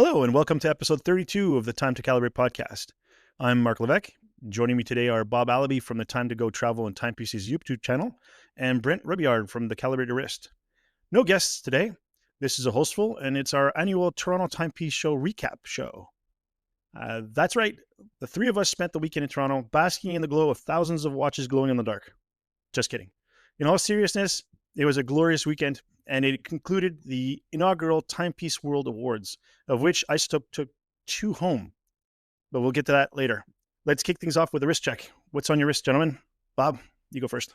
Hello, and welcome to episode 32 of the Time to Calibrate podcast. I'm Mark Levesque. Joining me today are Bob Allaby from the Time to Go Travel and Timepieces YouTube channel, and Brent Rubyard from the Calibrated Wrist. No guests today. This is a hostful, and it's our annual Toronto Timepiece Show recap show. That's right. The three of us spent the weekend in Toronto basking in the glow of thousands of watches glowing in the dark. Just kidding. In all seriousness, it was a glorious weekend, and it concluded the inaugural Timepiece World Awards, of which Isotope took 2 home. But we'll get to that later. Let's kick things off with a wrist check. What's on your wrist, gentlemen? Bob, you go first.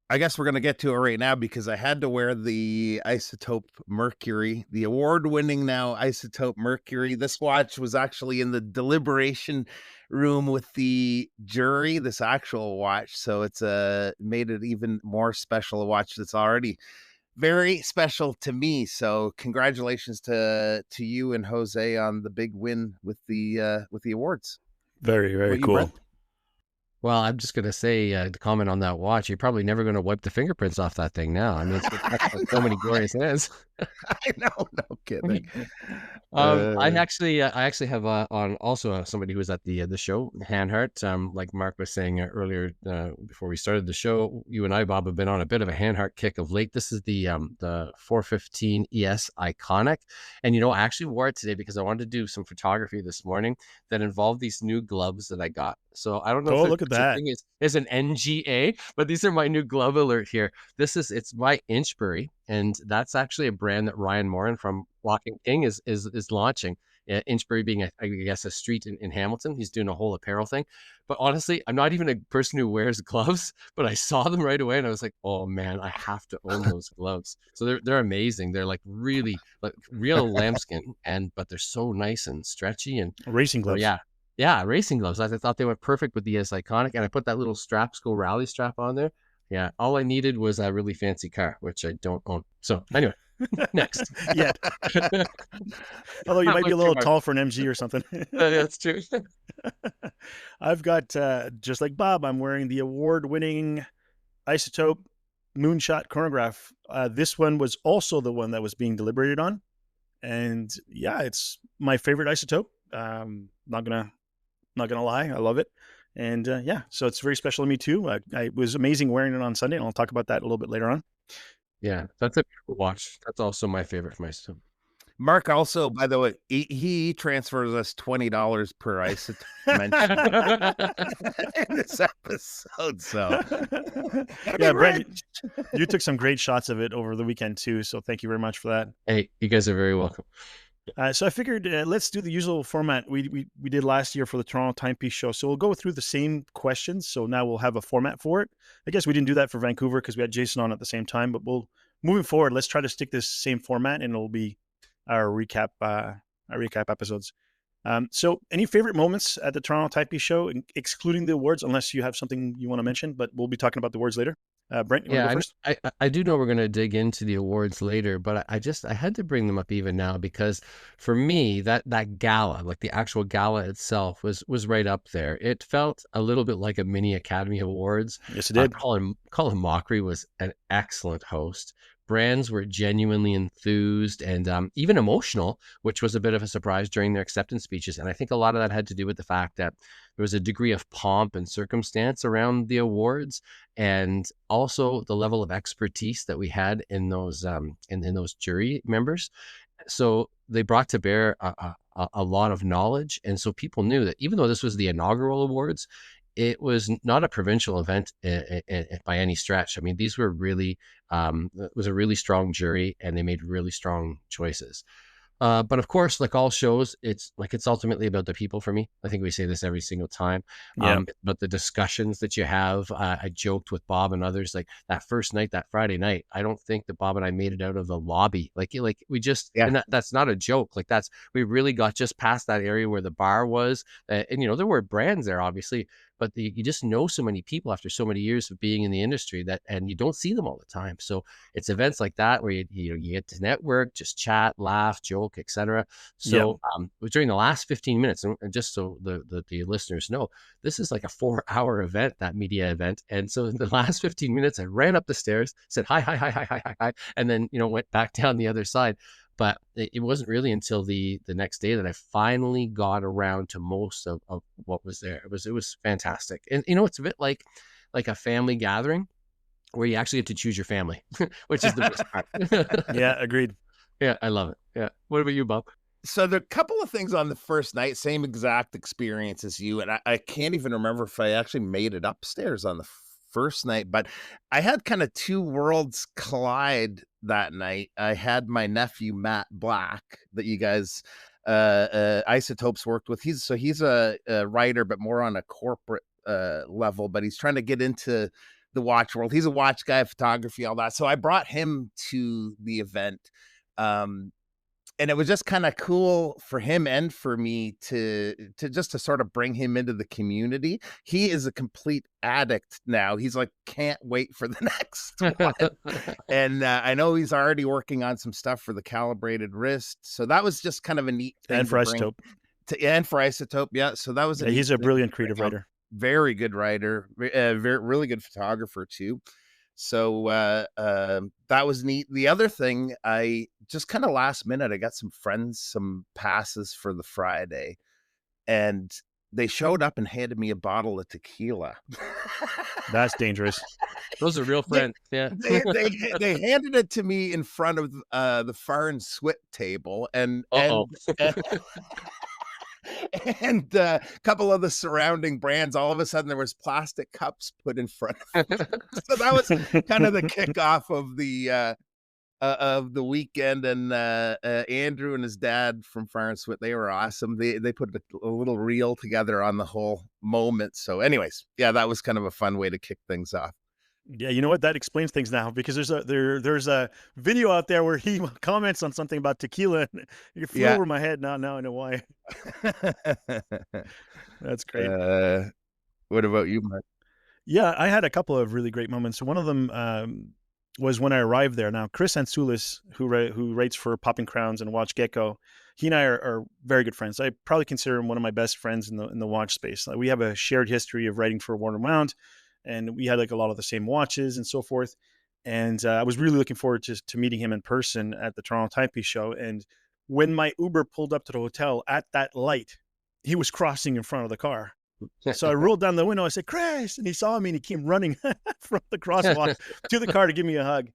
I guess we're going to get to it right now because I had to wear the Isotope Mercury, the award-winning now Isotope Mercury. This watch was actually in the deliberation room with the jury, this actual watch. So it's made it even more special, a watch that's already very special to me. So congratulations to you and Jose on the big win with the awards. Very, very cool. Brent? Well, I'm just going to say, to comment on that watch, you're probably never going to wipe the fingerprints off that thing now. I mean, it's got so many glorious hands. I know, no kidding. I actually have on also somebody who was at the show, Handhart. Like Mark was saying earlier before we started the show, you and I, Bob, have been on a bit of a Handhart kick of late. This is the 415 ES Iconic, and I actually wore it today because I wanted to do some photography this morning that involved these new gloves that I got. So I don't know. Oh, look at that! Is an NGA, but these are my new glove alert here. It's by Inchbury, and that's actually a brand that Ryan Moran from Walking King is launching. Inchbury being, I guess, a street in Hamilton. He's doing a whole apparel thing. But honestly, I'm not even a person who wears gloves, but I saw them right away and I was like, oh man, I have to own those gloves. So they're amazing. They're like really like real lambskin, but they're so nice and stretchy and racing gloves. So yeah, racing gloves. I thought they went perfect with the ES Iconic, and I put that little Strapsco rally strap on there. Yeah, all I needed was a really fancy car, which I don't own. So anyway, next. Yeah. Although you might be a little tall for an MG or something. That's true. I've got, just like Bob, I'm wearing the award-winning Isotope Moonshot chronograph. This one was also the one that was being deliberated on. And yeah, it's my favorite Isotope. Not gonna lie, I love it. And so it's very special to me too. It was amazing wearing it on Sunday, and I'll talk about that a little bit later on. Yeah, that's a beautiful watch. That's also my favorite from Isotope. Mark also, by the way, he transfers us $20 per Isotope in this episode. So yeah, Brent, you took some great shots of it over the weekend too. So thank you very much for that. Hey, you guys are very welcome. So I figured let's do the usual format we did last year for the Toronto Timepiece Show. So we'll go through the same questions. So now we'll have a format for it. I guess we didn't do that for Vancouver because we had Jason on at the same time. But moving forward, let's try to stick this same format, and it'll be our recap episodes. So any favorite moments at the Toronto Timepiece Show, excluding the awards, unless you have something you want to mention? But we'll be talking about the awards later. Brent, you want to go first? I do know we're going to dig into the awards later, but I had to bring them up even now because for me, that gala, like the actual gala itself, was right up there. It felt a little bit like a mini Academy Awards. Yes, it did. Colin Mockery was an excellent host. Brands were genuinely enthused and even emotional, which was a bit of a surprise during their acceptance speeches. And I think a lot of that had to do with the fact that there was a degree of pomp and circumstance around the awards, and also the level of expertise that we had in those in those jury members. So they brought to bear a lot of knowledge, and so people knew that even though this was the inaugural awards, it was not a provincial event by any stretch. I mean, these were really, it was a really strong jury, and they made really strong choices. But of course, like all shows, it's ultimately about the people for me. I think we say this every single time. But the discussions that you have, I joked with Bob and others, like that first night, that Friday night, I don't think that Bob and I made it out of the lobby. Like we just, and that's not a joke. Like we really got just past that area where the bar was. And there were brands there, obviously, but you just know so many people after so many years of being in the industry and you don't see them all the time. So it's events like that where you get to network, just chat, laugh, joke, etc. So during the last 15 minutes, and just so the listeners know, this is like a 4-hour event, that media event. And so in the last 15 minutes, I ran up the stairs, said hi, and then went back down the other side. But it wasn't really until the next day that I finally got around to most of what was there. It was fantastic. And it's a bit like a family gathering where you actually get to choose your family, which is the best part. Yeah, agreed. Yeah, I love it. Yeah. What about you, Bob? So there are a couple of things on the first night, same exact experience as you. And I can't even remember if I actually made it upstairs on the first night, but I had kind of two worlds collide that night. I had my nephew, Matt Black, that you guys, Isotopes worked with. He's a writer, but more on a corporate level, but he's trying to get into the watch world. He's a watch guy, photography, all that. So I brought him to the event. And it was just kind of cool for him and for me to sort of bring him into the community. He is a complete addict now. He's like, can't wait for the next one. And I know he's already working on some stuff for the calibrated wrist. So that was just kind of a neat thing. And for Isotope. And for Isotope, yeah. So that was he's a brilliant creative writer. Very good writer, really good photographer too. So that was neat. The other thing, I just kind of last minute, I got some friends some passes for the Friday, and they showed up and handed me a bottle of tequila. That's dangerous. Those are real friends. Yeah. They handed it to me in front of the Far and Swit table, and and a couple of the surrounding brands. All of a sudden there was plastic cups put in front of them. So that was kind of the kickoff of the weekend. And Andrew and his dad from Far and Swit, they were awesome. They put a little reel together on the whole moment. So anyways, yeah, that was kind of a fun way to kick things off. Yeah, you know what? That explains things now, because there's a video out there where he comments on something about tequila. And it flew over my head. Now I know why. That's great. What about you, Mark? Yeah, I had a couple of really great moments. One of them was when I arrived there. Now, Chris Ansoulis, who writes for Popping Crowns and Watch Gecko, he and I are very good friends. I probably consider him one of my best friends in the watch space. We have a shared history of writing for Warner Mount, and we had like a lot of the same watches and so forth. And I was really looking forward to meeting him in person at the Toronto Timepiece Show. And when my Uber pulled up to the hotel at that light, he was crossing in front of the car. So I rolled down the window. I said, "Chris," and he saw me and he came running from the crosswalk to the car to give me a hug.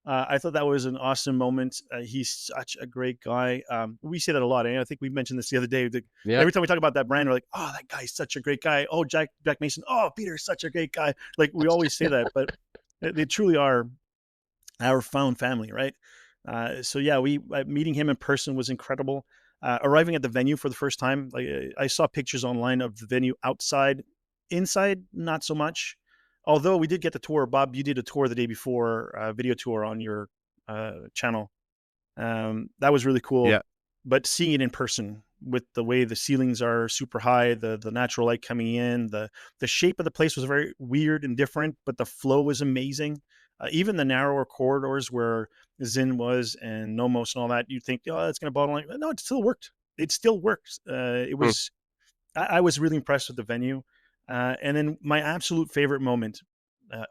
I thought that was an awesome moment. He's such a great guy. We say that a lot. I think we mentioned this the other day. Every time we talk about that brand, we're like, "Oh, that guy's such a great guy." Oh, Jack Mason. Oh, Peter's such a great guy. Like, we always say that, but they truly are our found family, right? So yeah, meeting him in person was incredible. Arriving at the venue for the first time, like, I saw pictures online of the venue outside. Inside, not so much. Although we did get the tour. Bob, you did a tour the day before, video tour on your channel. That was really cool. Yeah. But seeing it in person, with the way the ceilings are super high, the natural light coming in, the shape of the place was very weird and different, but the flow was amazing. Even the narrower corridors where Zin was and Nomos and all that, you'd think, oh, it's going to bottleneck. No, it still worked. It still works. It was. I was really impressed with the venue. And then my absolute favorite moment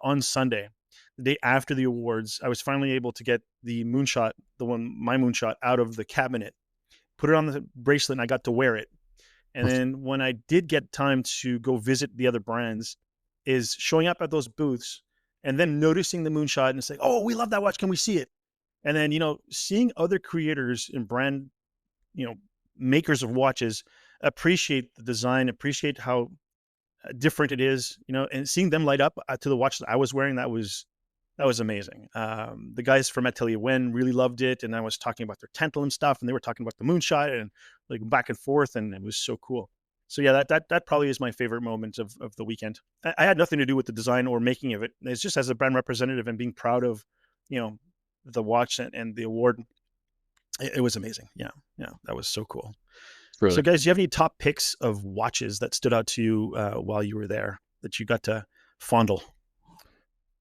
on Sunday, the day after the awards, I was finally able to get the moonshot, my moonshot, out of the cabinet, put it on the bracelet, and I got to wear it. And then when I did get time to go visit the other brands, is showing up at those booths and then noticing the moonshot and saying, "Oh, we love that watch. Can we see it?" And then, seeing other creators and brand, makers of watches appreciate the design, appreciate how different it is, and seeing them light up to the watch that I was wearing, that was amazing. The guys from Atelier Wen really loved it, and I was talking about their tantalum stuff, and they were talking about the moonshot and like back and forth, and it was so cool. So yeah, that probably is my favorite moment of the weekend. I had nothing to do with the design or making of it. It's just as a brand representative and being proud of, the watch and the award. It was amazing. Yeah, that was so cool. Really. So guys, do you have any top picks of watches that stood out to you while you were there that you got to fondle?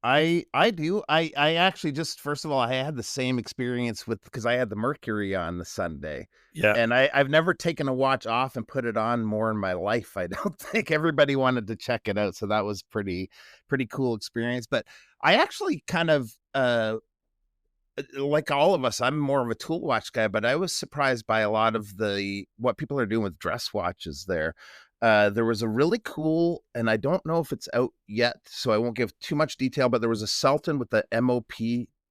I do. I actually just, first of all, I had the same experience because I had the Mercury on the Sunday. Yeah. And I've never taken a watch off and put it on more in my life. I don't think everybody wanted to check it out. So that was pretty cool experience. But I actually kind of like all of us, I'm more of a tool watch guy, but I was surprised by a lot of what people are doing with dress watches there. There was a really cool, and I don't know if it's out yet, so I won't give too much detail, but there was a Sultan with the MOP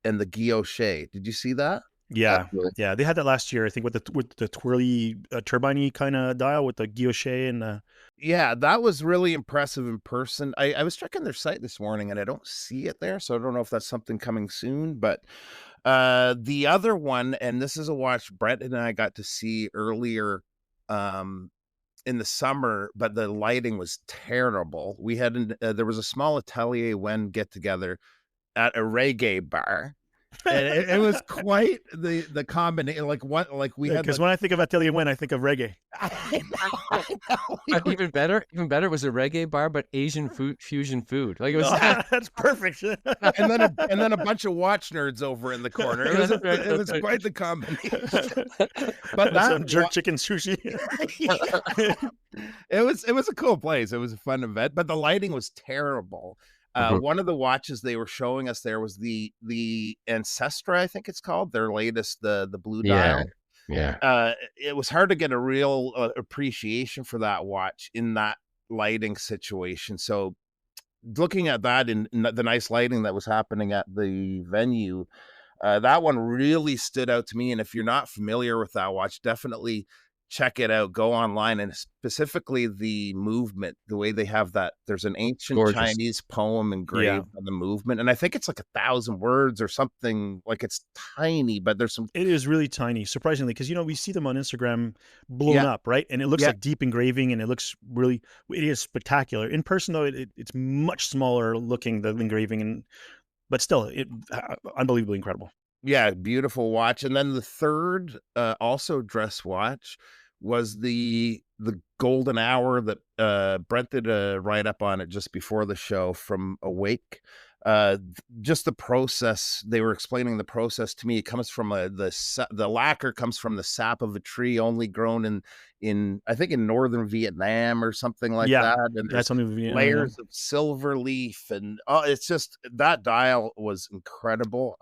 and the guilloche. Did you see that? Yeah, Absolutely. yeah, they had that last year, I think, with the twirly turbine-y kind of dial with the guilloche and the. Yeah, that was really impressive in person. I was checking their site this morning and I don't see it there, so I don't know if that's something coming soon. But the other one, and this is a watch Brett and I got to see earlier in the summer, but the lighting was terrible. We had there was a small Atelier when get together at a reggae bar. And it was quite the combination. Like we had Because when I think of Atelier Wen, I think of reggae. I know. Even better was a reggae bar, but Asian fusion food. Like it was. That's perfect. and then a bunch of watch nerds over in the corner. It was quite the combination. But that some jerk chicken sushi. it was a cool place. It was a fun event, but the lighting was terrible. One of the watches they were showing us there was the Ancestra, I think it's called, their latest, the blue dial. Yeah. It was hard to get a real appreciation for that watch in that lighting situation. So looking at that in the nice lighting that was happening at the venue, that one really stood out to me. And if you're not familiar with that watch, definitely check it out. Go online, and specifically the movement, the way they have that. There's an ancient Gorgeous Chinese poem engraved on the movement, and I think it's like 1,000 words or something. Like, it's tiny, but there's some. It is really tiny, surprisingly, because we see them on Instagram blown up, right? And it looks like deep engraving, and it looks really. It is spectacular. In person, though, it's much smaller looking, the engraving, but still, unbelievably incredible. Yeah, beautiful watch. And then the third, also dress watch, was the golden hour that Brent did a write-up on it just before the show from Awake. Just the process, they were explaining the process to me. It comes from the lacquer comes from the sap of a tree only grown in I think in northern Vietnam or something like that. And there's layers of silver leaf, and it's just, that dial was incredible.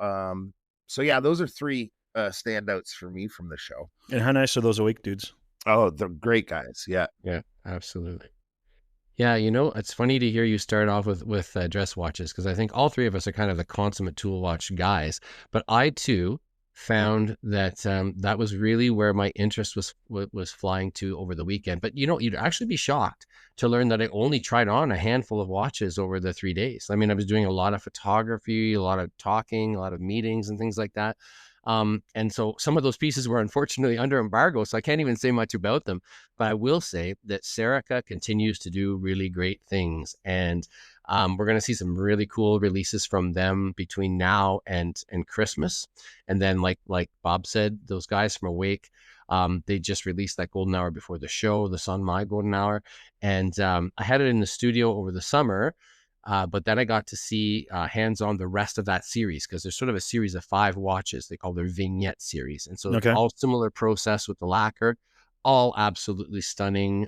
So yeah, those are three standouts for me from the show. And how nice are those Awake dudes? Oh, they're great guys. Yeah. Yeah, absolutely. Yeah, it's funny to hear you start off with dress watches, because I think all three of us are kind of the consummate tool watch guys. But I too found that that was really where my interest was flying to over the weekend. But you'd actually be shocked to learn that I only tried on a handful of watches over the 3 days. I mean, I was doing a lot of photography, a lot of talking, a lot of meetings and things like that. And so some of those pieces were unfortunately under embargo, so I can't even say much about them. But I will say that Serica continues to do really great things, and we're going to see some really cool releases from them between now and Christmas. And then, like Bob said, those guys from Awake, they just released that golden hour before the show, the Sun My golden hour, and I had it in the studio over the summer. But then I got to see hands-on the rest of that series, because there's sort of a series of 5 watches they call their vignette series. And so it's all similar process with the lacquer, all absolutely stunning.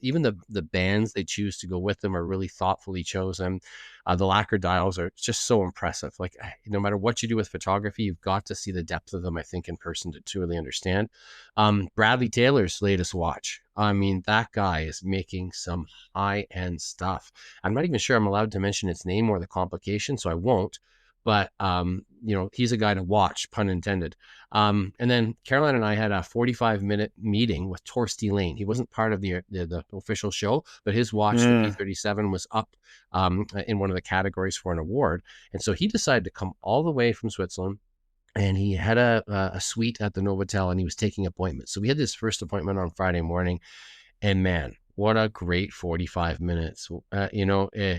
Even the bands they choose to go with them are really thoughtfully chosen. The lacquer dials are just so impressive. Like, no matter what you do with photography, you've got to see the depth of them, I think, in person to really understand. Bradley Taylor's latest watch, I mean, that guy is making some high-end stuff. I'm not even sure I'm allowed to mention its name or the complication, so I won't. But, he's a guy to watch, pun intended. And then Caroline and I had a 45-minute meeting with Torsti Lane. He wasn't part of the official show, but his watch, the P37, was up in one of the categories for an award. And so he decided to come all the way from Switzerland, and he had a suite at the Novotel, and he was taking appointments. So we had this first appointment on Friday morning, and man, what a great 45 minutes.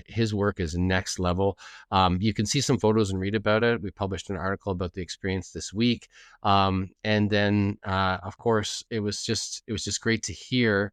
His work is next level. You can see some photos and read about it. We published an article about the experience this week. And then, of course, it was just great to see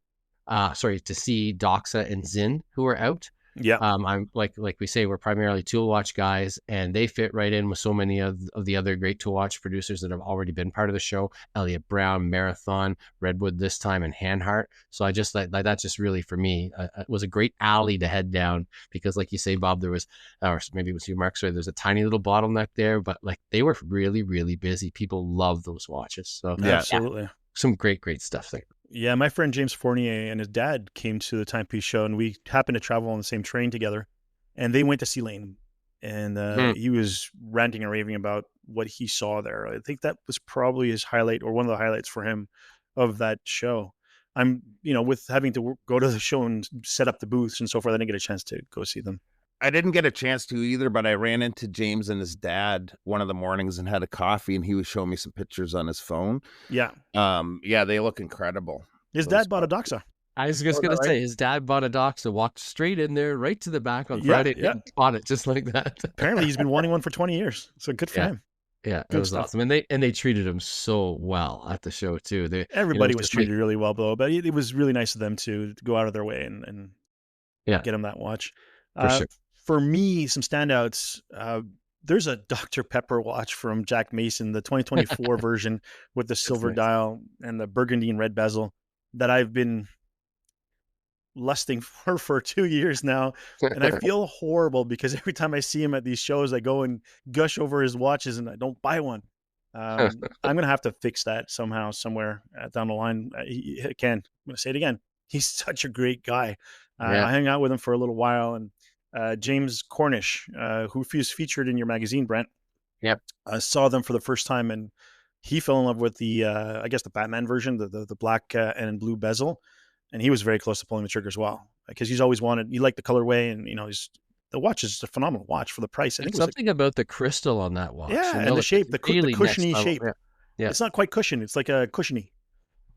Doxa and Zin, who are out. Yeah. I'm like we say, we're primarily tool watch guys, and they fit right in with so many of the other great tool watch producers that have already been part of the show. Elliot Brown, Marathon, Redwood this time, and Hanhart. So I just like that's just really for me. It was a great alley to head down because, like you say, Bob, there was, or maybe it was you, Mark. Sorry, there's a tiny little bottleneck there, but like they were really, really busy. People love those watches. So Yeah. Absolutely. some great stuff there. Yeah, my friend James Fournier and his dad came to the Timepiece Show, and we happened to travel on the same train together. And they went to see Lane, and he was ranting and raving about what he saw there. I think that was probably his highlight, or one of the highlights for him of that show. I'm, with having to go to the show and set up the booths and so forth, I didn't get a chance to go see them. I didn't get a chance to either, but I ran into James and his dad one of the mornings and had a coffee, and he was showing me some pictures on his phone. Yeah. Yeah, they look incredible. His dad bought a Doxa. I was just gonna say, his dad bought a Doxa, walked straight in there, right to the back on Friday, and bought it just like that. Apparently, he's been wanting one for 20 years, so good for him. Yeah, it was awesome, and they treated him so well at the show too. Everybody was treated really well, though. But it was really nice of them to go out of their way and get him that watch. For sure. For me, some standouts. There's a Dr. Pepper watch from Jack Mason, the 2024 version with the silver dial and the burgundy and red bezel that I've been lusting for 2 years now, and I feel horrible because every time I see him at these shows, I go and gush over his watches and I don't buy one. I'm gonna have to fix that somehow, somewhere down the line. I'm gonna say it again. He's such a great guy. I hung out with him for a little while, and James Cornish, who was featured in your magazine, Brent. Yep. I saw them for the first time, and he fell in love with the, I guess the Batman version, the black and blue bezel. And he was very close to pulling the trigger as well, because he's always wanted, he liked the colorway, and, the watch is a phenomenal watch for the price. I think something about the crystal on that watch. Yeah, and the shape, the cushiony shape. Yeah. It's not quite cushion. It's like a cushiony.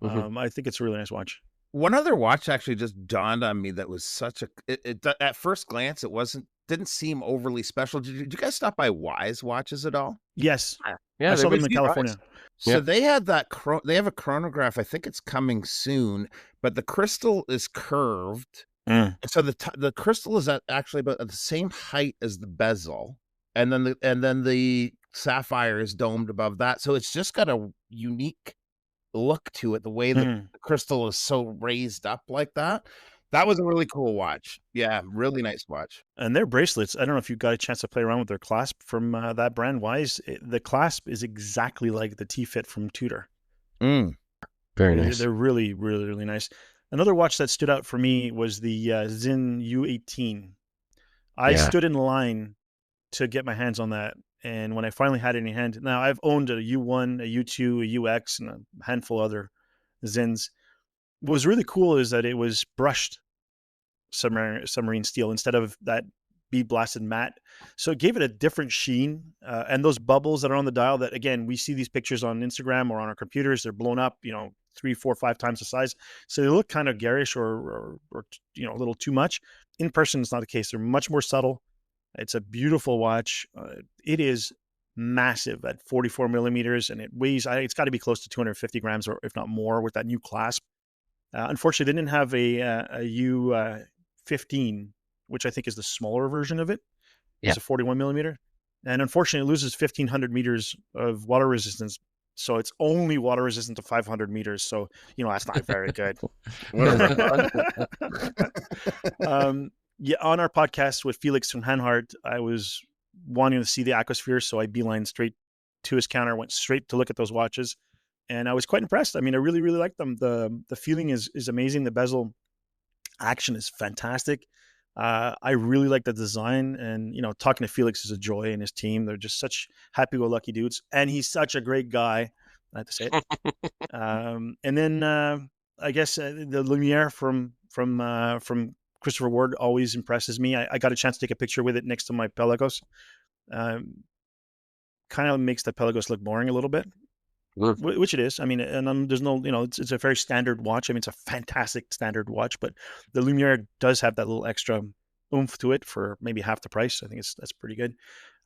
I think it's a really nice watch. One other watch actually just dawned on me that was such at first glance, didn't seem overly special. Did you guys stop by Wise Watches at all? Yes. Yeah, I saw them in California. So they had they have a chronograph. I think it's coming soon, but the crystal is curved. So the crystal is actually about the same height as the bezel, and then the sapphire is domed above that. So it's just got a unique look to it, the way the crystal is so raised up like that. That was a really cool watch. Yeah, really nice watch. And their bracelets, I don't know if you got a chance to play around with their clasp from that brand, Wise. The clasp is exactly like the T-Fit from Tudor. Very nice. They're really, really, really nice. Another watch that stood out for me was the Zinn U18. I stood in line to get my hands on that. And when I finally had it in hand, now I've owned a U1, a U2, a UX, and a handful of other Zinns. What was really cool is that it was brushed submarine steel instead of that bead blasted matte. So it gave it a different sheen. And those bubbles that are on the dial that, again, we see these pictures on Instagram or on our computers, they're blown up, 3, 4, 5 times the size. So they look kind of garish or a little too much. In person, it's not the case. They're much more subtle. It's a beautiful watch. It is massive at 44 millimeters, and it weighs, it's got to be close to 250 grams, or if not more, with that new clasp. Unfortunately, they didn't have a U15, which I think is the smaller version of it. It's a 41 millimeter. And unfortunately, it loses 1,500 meters of water resistance. So it's only water resistant to 500 meters. So, that's not very good. On our podcast with Felix from Hanhart, I was wanting to see the Aquasphere. So I beelined straight to his counter, went straight to look at those watches. And I was quite impressed. I mean, I really, really like them. The feeling is amazing. The bezel action is fantastic. I really like the design, and talking to Felix is a joy, and his team. They're just such happy-go-lucky dudes, and he's such a great guy. I have to say it. And then I guess the Lumiere from Christopher Ward always impresses me. I got a chance to take a picture with it next to my Pelagos. Kind of makes the Pelagos look boring a little bit. Which it is. I mean, and there's no, it's a very standard watch. I mean, it's a fantastic standard watch, but the Lumiere does have that little extra oomph to it for maybe half the price. I think that's pretty good.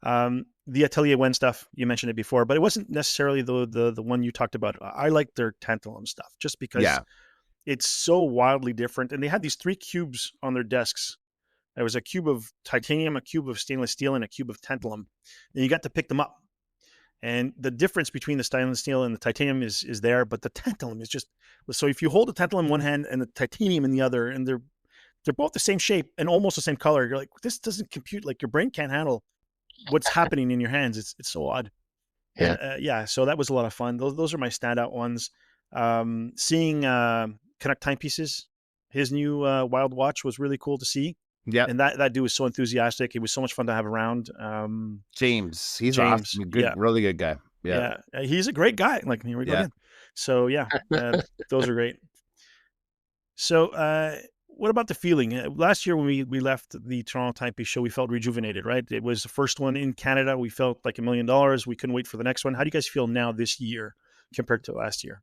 The Atelier Wen stuff, you mentioned it before, but it wasn't necessarily the one you talked about. I like their tantalum stuff just because it's so wildly different. And they had these 3 cubes on their desks There was a cube of titanium, a cube of stainless steel, and a cube of tantalum. And you got to pick them up. And the difference between the stainless steel and the titanium is there, but the tantalum is just so. If you hold the tantalum in one hand and the titanium in the other, and they're both the same shape and almost the same color, you're like, this doesn't compute. Like your brain can't handle what's happening in your hands. It's so odd. Yeah. And yeah, so that was a lot of fun. Those are my standout ones. Seeing Canuck Timepieces, his new Wild Watch was really cool to see. Yeah. And that dude was so enthusiastic. It was so much fun to have around. James, he's James, awesome. Good, yeah. really good guy. Yeah. He's a great guy. Like, here we go Yeah. again. So yeah, those are great. So what about the feeling? Last year when we left the Toronto Timepiece Show, we felt rejuvenated, right? It was the first one in Canada. We felt like $1 million. We couldn't wait for the next one. How do you guys feel now this year compared to last year?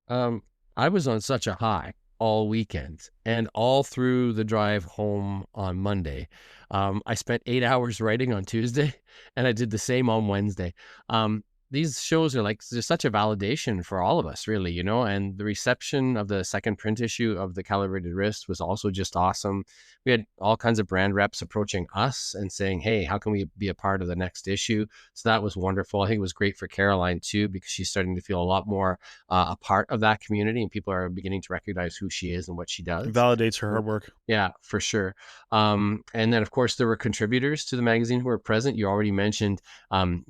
I was on such a high all weekend and all through the drive home on Monday. I spent 8 hours writing on Tuesday, and I did the same on Wednesday. These shows are like, there's such a validation for all of us, really, you know, and the reception of the second print issue of the Calibrated Wrist was also just awesome. We had all kinds of brand reps approaching us and saying, hey, how can we be a part of the next issue? So that was wonderful. I think it was great for Caroline too, because she's starting to feel a lot more a part of that community, and people are beginning to recognize who she is and what she does. It validates her hard work. Yeah, for sure. And then, of course, there were contributors to the magazine who were present. You already mentioned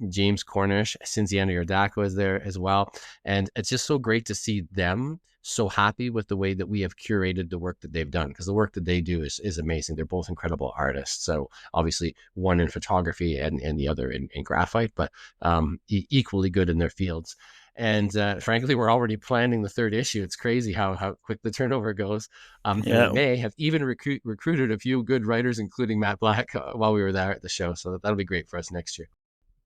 James Cornish, Cinziana Yordaka was there as well. And it's just so great to see them so happy with the way that we have curated the work that they've done, because the work that they do is amazing. They're both incredible artists. So obviously one in photography and the other in graphite, but equally good in their fields. And frankly, we're already planning the third issue. It's crazy how quick the turnover goes. Yeah. We may have even recruited a few good writers, including Matt Black, while we were there at the show. So that'll be great for us next year.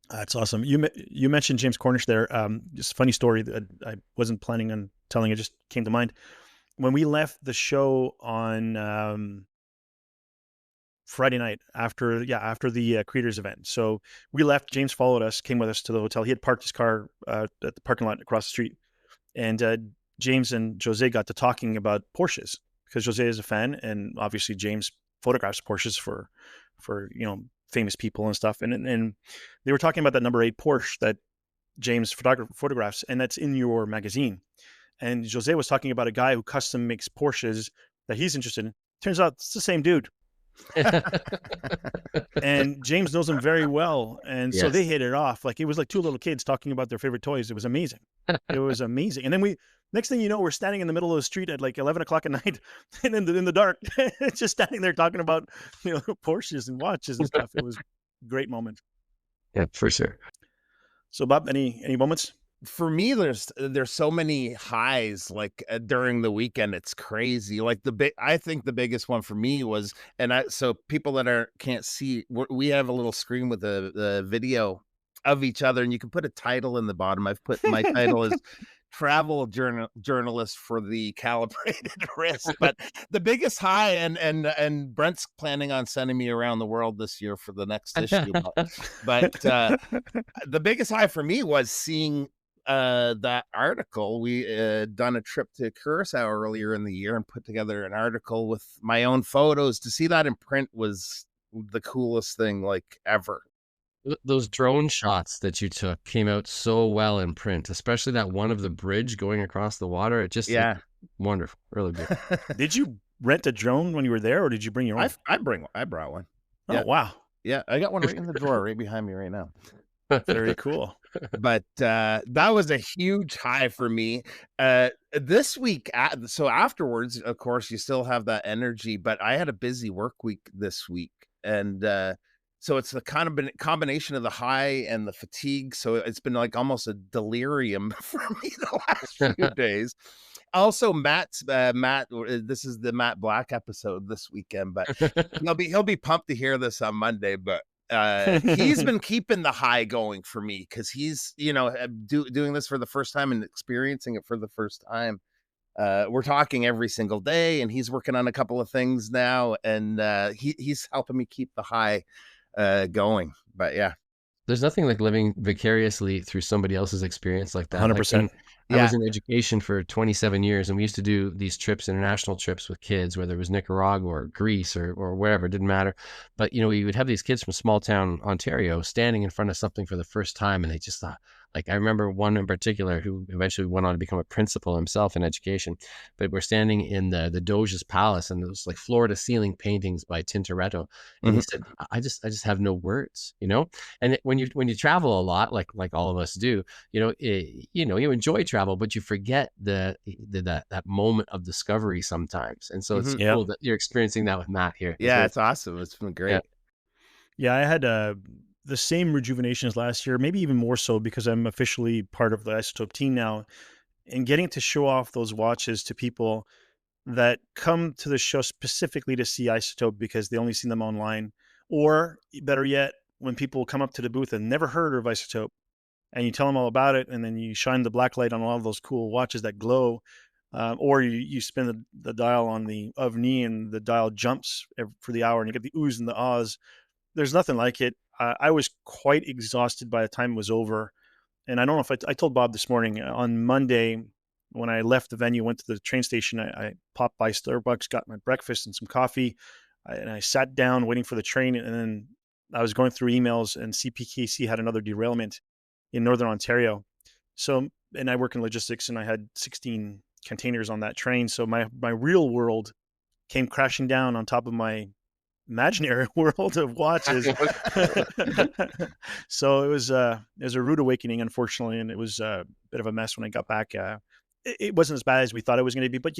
That's awesome. You mentioned James Cornish there. Just a funny story that I wasn't planning on telling. It just came to mind. When we left the show on Friday night after the creators event. So we left, James followed us, came with us to the hotel. He had parked his car at the parking lot across the street. And James and Jose got to talking about Porsches, because Jose is a fan, and obviously James photographs Porsches for famous people and stuff. And they were talking about that number 8 Porsche that James photographs, and that's in your magazine. And Jose was talking about a guy who custom makes Porsches that he's interested in. Turns out it's the same dude. And James knows him very well, and so they hit it off. Like, it was like two little kids talking about their favorite toys. It was amazing. It was amazing. And then next thing you know, we're standing in the middle of the street at like 11 o'clock at night, and in the dark, just standing there talking about Porsches and watches and stuff. It was a great moment. Yeah, for sure. So Bob, any moments? For me, there's so many highs, like during the weekend. It's crazy. Like I think the biggest one for me was, so people that can't see, we have a little screen with the video of each other, and you can put a title in the bottom. I've put my title is travel journalist for the Calibrated Wrist. But the biggest high, and Brent's planning on sending me around the world this year for the next issue. But the biggest high for me was seeing that article. We done a trip to Curacao earlier in the year and put together an article with my own photos. To see that in print was the coolest thing like ever. Those drone shots that you took came out so well in print, especially that one of the bridge going across the water. It just wonderful, really good. Did you rent a drone when you were there, or did you bring your own? I brought one. Oh, wow. Yeah, I got one right in the drawer right behind me right now. Very cool. But that was a huge high for me. This week, so afterwards, of course, you still have that energy, but I had a busy work week this week. And so it's the kind of combination of the high and the fatigue. So it's been like almost a delirium for me the last few days. Also, Matt, this is the Matt Black episode this weekend, but he'll be pumped to hear this on Monday. But he's been keeping the high going for me, because he's doing this for the first time and experiencing it for the first time. We're talking every single day, and he's working on a couple of things now, and he's helping me keep the high going. But yeah, there's nothing like living vicariously through somebody else's experience like that. 100%. I was in education for 27 years, and we used to do these trips, international trips with kids, whether it was Nicaragua or Greece or wherever, it didn't matter. But, we would have these kids from small town Ontario standing in front of something for the first time, and they just thought, like, I remember one in particular who eventually went on to become a principal himself in education, but we're standing in the Doge's palace, and it was like floor to ceiling paintings by Tintoretto. And he said, I just have no words, And when you travel a lot, like all of us do, you enjoy travel, but you forget that moment of discovery sometimes. And so it's cool that you're experiencing that with Matt here. Yeah, it's awesome. It's been great. Yeah, I had the same rejuvenation as last year, maybe even more so because I'm officially part of the Isotope team now, and getting to show off those watches to people that come to the show specifically to see Isotope because they only seen them online, or better yet, when people come up to the booth and never heard of Isotope, and you tell them all about it, and then you shine the black light on all of those cool watches that glow, or you spin the dial on the of knee, and the dial jumps for the hour, and you get the oohs and the ahs. There's nothing like it. I was quite exhausted by the time it was over, and I don't know if I told Bob this morning on Monday when I left the venue, went to the train station. I popped by Starbucks, got my breakfast and some coffee, and I sat down waiting for the train, and then I was going through emails, and CPKC had another derailment in Northern Ontario. So, and I work in logistics, and I had 16 containers on that train. So my real world came crashing down on top of my imaginary world of watches. So it was a rude awakening, unfortunately, and it was a bit of a mess when I got back. It wasn't as bad as we thought it was going to be, but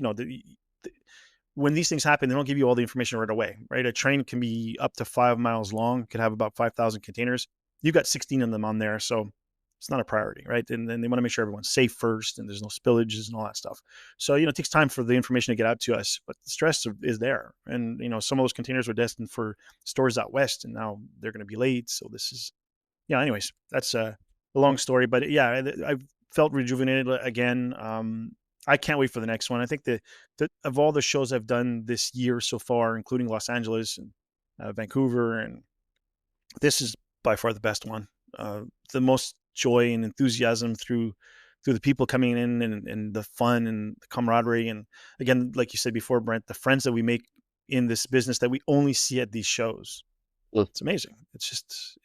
when these things happen, they don't give you all the information right away, right? A train can be up to 5 miles long, could have about 5,000 containers. You've got 16 of them on there, so it's not a priority, right? And then they want to make sure everyone's safe first, and there's no spillages and all that stuff. So, it takes time for the information to get out to us, but the stress is there. And, some of those containers were destined for stores out west, and now they're going to be late. So this is, anyways, that's a long story, but yeah, I felt rejuvenated again. I can't wait for the next one. I think that of all the shows I've done this year so far, including Los Angeles and Vancouver, and this is by far the best one. The most joy and enthusiasm through the people coming in, and the fun and the camaraderie. And again, like you said before, Brent, the friends that we make in this business that we only see at these shows. It's amazing.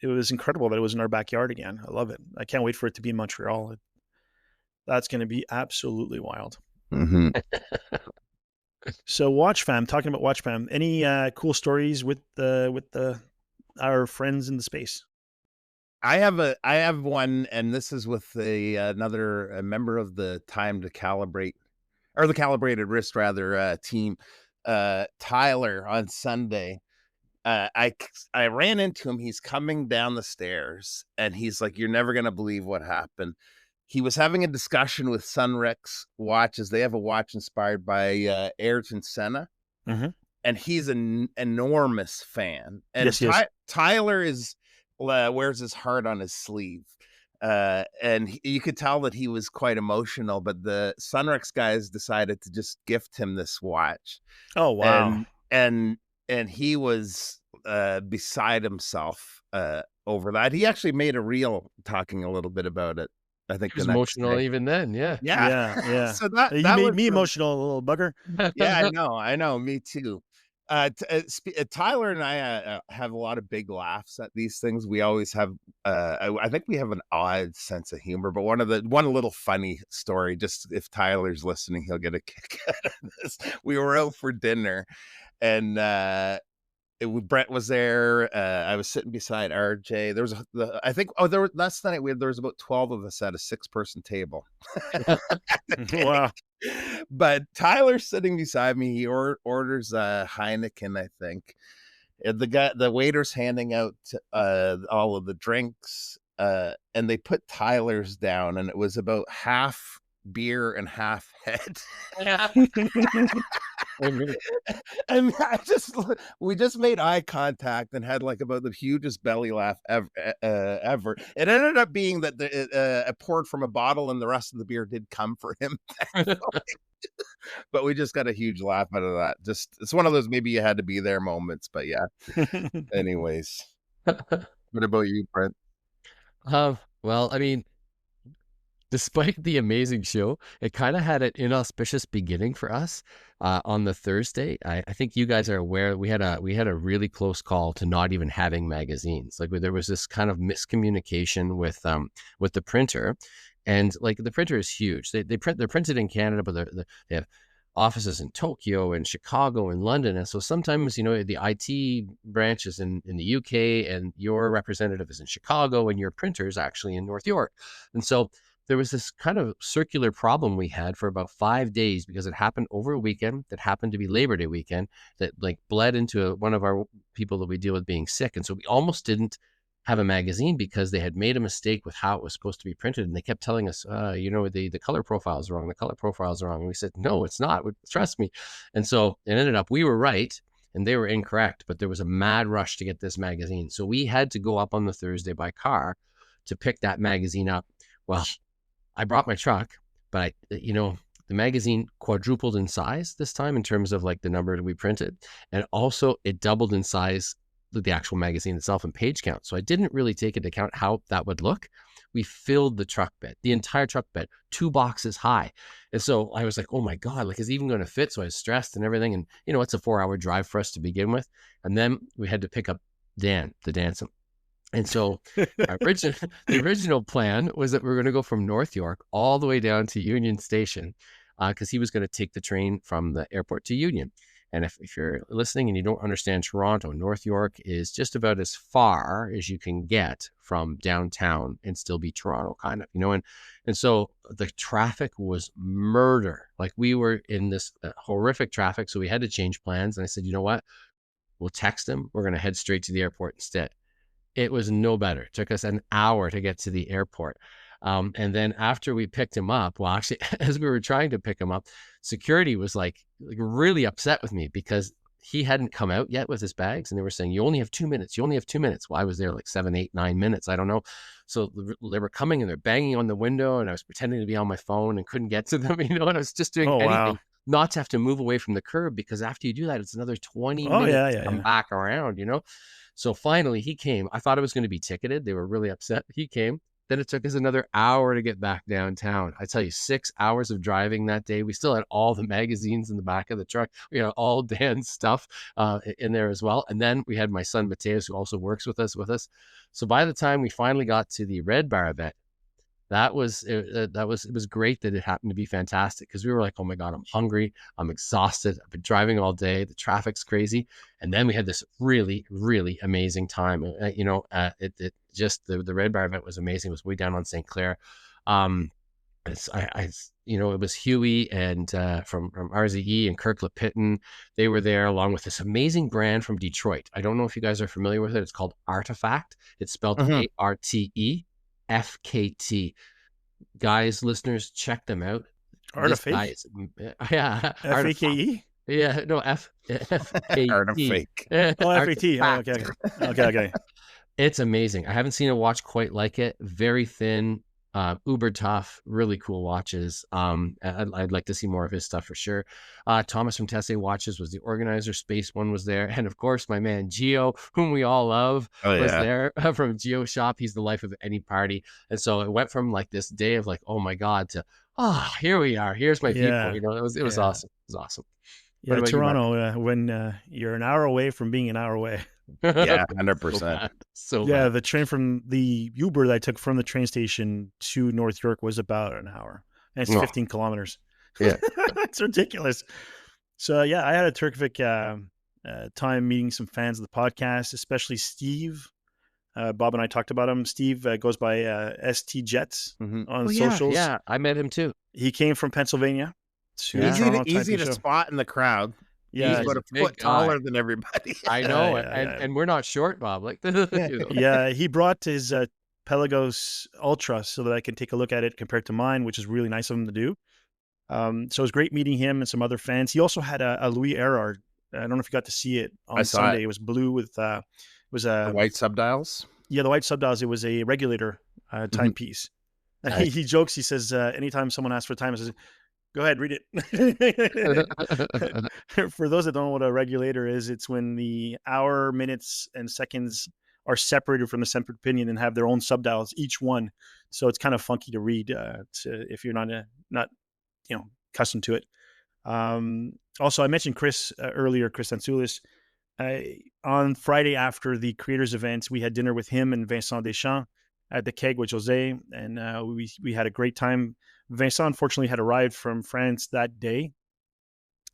It was incredible that it was in our backyard again. I love it. I can't wait for it to be in Montreal. That's going to be absolutely wild. So watchfam, talking about watchfam, any cool stories with our friends in the space? I have one, and this is with another member of the Time to Calibrate, or the Calibrated Wrist rather, team, Tyler, on Sunday. I ran into him. He's coming down the stairs, and he's like, "You're never gonna believe what happened." He was having a discussion with Sunrex watches. They have a watch inspired by Ayrton Senna, and he's an enormous fan. And yes. Tyler wears his heart on his sleeve, and you could tell that he was quite emotional. But the Sunrex guys decided to just gift him this watch. Oh wow! And he was beside himself over that. He actually made a reel talking a little bit about it. I think he was emotional even then. Yeah. So that you made me emotional, little bugger. Yeah, I know, me too. Tyler and I have a lot of big laughs at these things. We always have. I think we have an odd sense of humor. But one little funny story, just if Tyler's listening, he'll get a kick out of this. We were out for dinner, and Brent was there. I was sitting beside RJ. There was last night there was about 12 of us at a 6-person table. Wow. But Tyler's sitting beside me. He orders Heineken, I think. The waiter's handing out all of the drinks, and they put Tyler's down, and it was about half beer and half head. And we just made eye contact and had like about the hugest belly laugh ever. It ended up being that it poured from a bottle, and the rest of the beer did come for him. But we just got a huge laugh out of that. Just, it's one of those maybe you had to be there moments. But yeah. Anyways, what about you, Brent? Well, I mean, despite the amazing show, it kind of had an inauspicious beginning for us on the Thursday. I think you guys are aware we had a really close call to not even having magazines. Like there was this kind of miscommunication with the printer, and like the printer is huge. They're printed in Canada, but they have offices in Tokyo and Chicago and London. And so sometimes, the IT branch is in the UK and your representative is in Chicago and your printer is actually in North York. And so there was this kind of circular problem we had for about 5 days because it happened over a weekend that happened to be Labor Day weekend that like bled into one of our people that we deal with being sick. And so we almost didn't have a magazine because they had made a mistake with how it was supposed to be printed. And they kept telling us, the color profile is wrong. The color profile is wrong. And we said, no, it's not. Trust me. And so it ended up, we were right and they were incorrect, but there was a mad rush to get this magazine. So we had to go up on the Thursday by car to pick that magazine up. Well, I brought my truck, but the magazine quadrupled in size this time in terms of like the number that we printed. And also it doubled in size, the actual magazine itself and page count. So I didn't really take into account how that would look. We filled the truck bed, the entire truck bed, 2 boxes high. And so I was like, oh my God, like is it even going to fit? So I was stressed and everything. And it's a 4-hour drive for us to begin with. And then we had to pick up Dan, the Danson. And so the original plan was that we were going to go from North York all the way down to Union Station because he was going to take the train from the airport to Union. And if you're listening and you don't understand Toronto, North York is just about as far as you can get from downtown and still be Toronto, kind of, and so the traffic was murder. Like we were in this horrific traffic. So we had to change plans. And I said, you know what? We'll text him. We're going to head straight to the airport instead. It was no better. It took us an hour to get to the airport. And then after we picked him up, well, actually, as we were trying to pick him up, security was like really upset with me because he hadn't come out yet with his bags. And they were saying, you only have 2 minutes. You only have 2 minutes. Well, I was there like 7, 8, 9 minutes. I don't know. So they were coming and they're banging on the window and I was pretending to be on my phone and couldn't get to them, and I was just doing anything not to have to move away from the curb because after you do that, it's another 20 minutes to come back around, So finally he came. I thought it was going to be ticketed. They were really upset. He came. Then it took us another hour to get back downtown. I tell you, 6 hours of driving that day. We still had all the magazines in the back of the truck. We had all Dan's stuff in there as well. And then we had my son, Mateus, who also works with us. So by the time we finally got to the Red Bar event, it was great that it happened to be fantastic because we were like, oh my God, I'm hungry. I'm exhausted. I've been driving all day. The traffic's crazy. And then we had this really, really amazing time. The Red Bar event was amazing. It was way down on St. Clair. It was Huey and from RZE and Kirk Lipitton. They were there along with this amazing brand from Detroit. I don't know if you guys are familiar with it. It's called Artifact. It's spelled ARTEFKT. Guys, listeners, check them out. Artifact? Yeah. FAKE? Yeah, no, FAKE. Artifact. FAT. Okay. It's amazing. I haven't seen a watch quite like it. Very thin, uber tough, really cool watches. I'd like to see more of his stuff for sure. Thomas from Tesse Watches was the organizer. Space One was there, and of course my man Gio, whom we all love, was there from Geo Shop. He's the life of any party. And so it went from like this day of like, oh my God, to here we are. Here's my people. It was awesome. It was awesome. Yeah, Toronto, when you're an hour away from being an hour away. Yeah, 100%. So yeah, the train from the Uber that I took from the train station to North York was about an hour. And it's 15 kilometers. Yeah. It's ridiculous. So yeah, I had a terrific time meeting some fans of the podcast, especially Steve. Bob and I talked about him. Steve goes by ST Jets on socials. Yeah, I met him too. He came from Pennsylvania. Easy to spot in the crowd. Yeah, he's about a foot taller than everybody. I know, and we're not short, Bob. Like, yeah, he brought his Pelagos Ultra so that I can take a look at it compared to mine, which is really nice of him to do. So it was great meeting him and some other fans. He also had a Louis Erard. I don't know if you got to see it on Sunday. It was blue with the white subdials. Yeah, the white subdials. It was a regulator timepiece. Nice. He jokes. He says anytime someone asks for time, he says, "Go ahead, read it." For those that don't know what a regulator is, it's when the hour, minutes, and seconds are separated from the separate pinion and have their own subdials, each one so it's kind of funky to read if you're not accustomed to it. Also, I mentioned Chris earlier, Chris Ansoulis. On Friday after the creators event, we had dinner with him and Vincent Deschamps at the Keg with Jose, and we had a great time. Vincent unfortunately had arrived from France that day,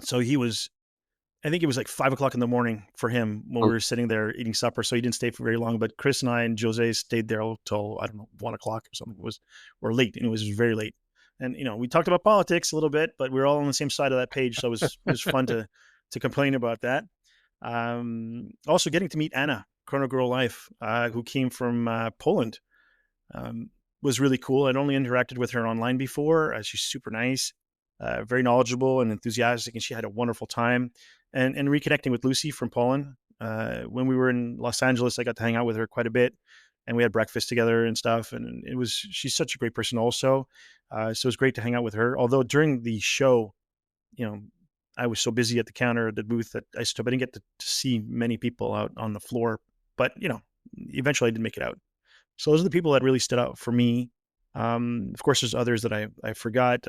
so I think it was like 5 o'clock in the morning for him when we were sitting there eating supper. So he didn't stay for very long. But Chris and I and Jose stayed there till, I don't know, 1 o'clock or something. We're late, and it was very late. And we talked about politics a little bit, but we were all on the same side of that page, so it was fun to complain about that. Also, getting to meet Anna, Chrono Girl Life, who came from Poland, was really cool. I'd only interacted with her online before. She's super nice, very knowledgeable and enthusiastic, and she had a wonderful time. And reconnecting with Lucy from Poland. When we were in Los Angeles, I got to hang out with her quite a bit, and we had breakfast together and stuff. And she's such a great person also. So it was great to hang out with her. Although during the show, I was so busy at the counter at the booth at Isotope, I didn't get to see many people out on the floor. But eventually I did make it out. So those are the people that really stood out for me. Of course, there's others that I forgot.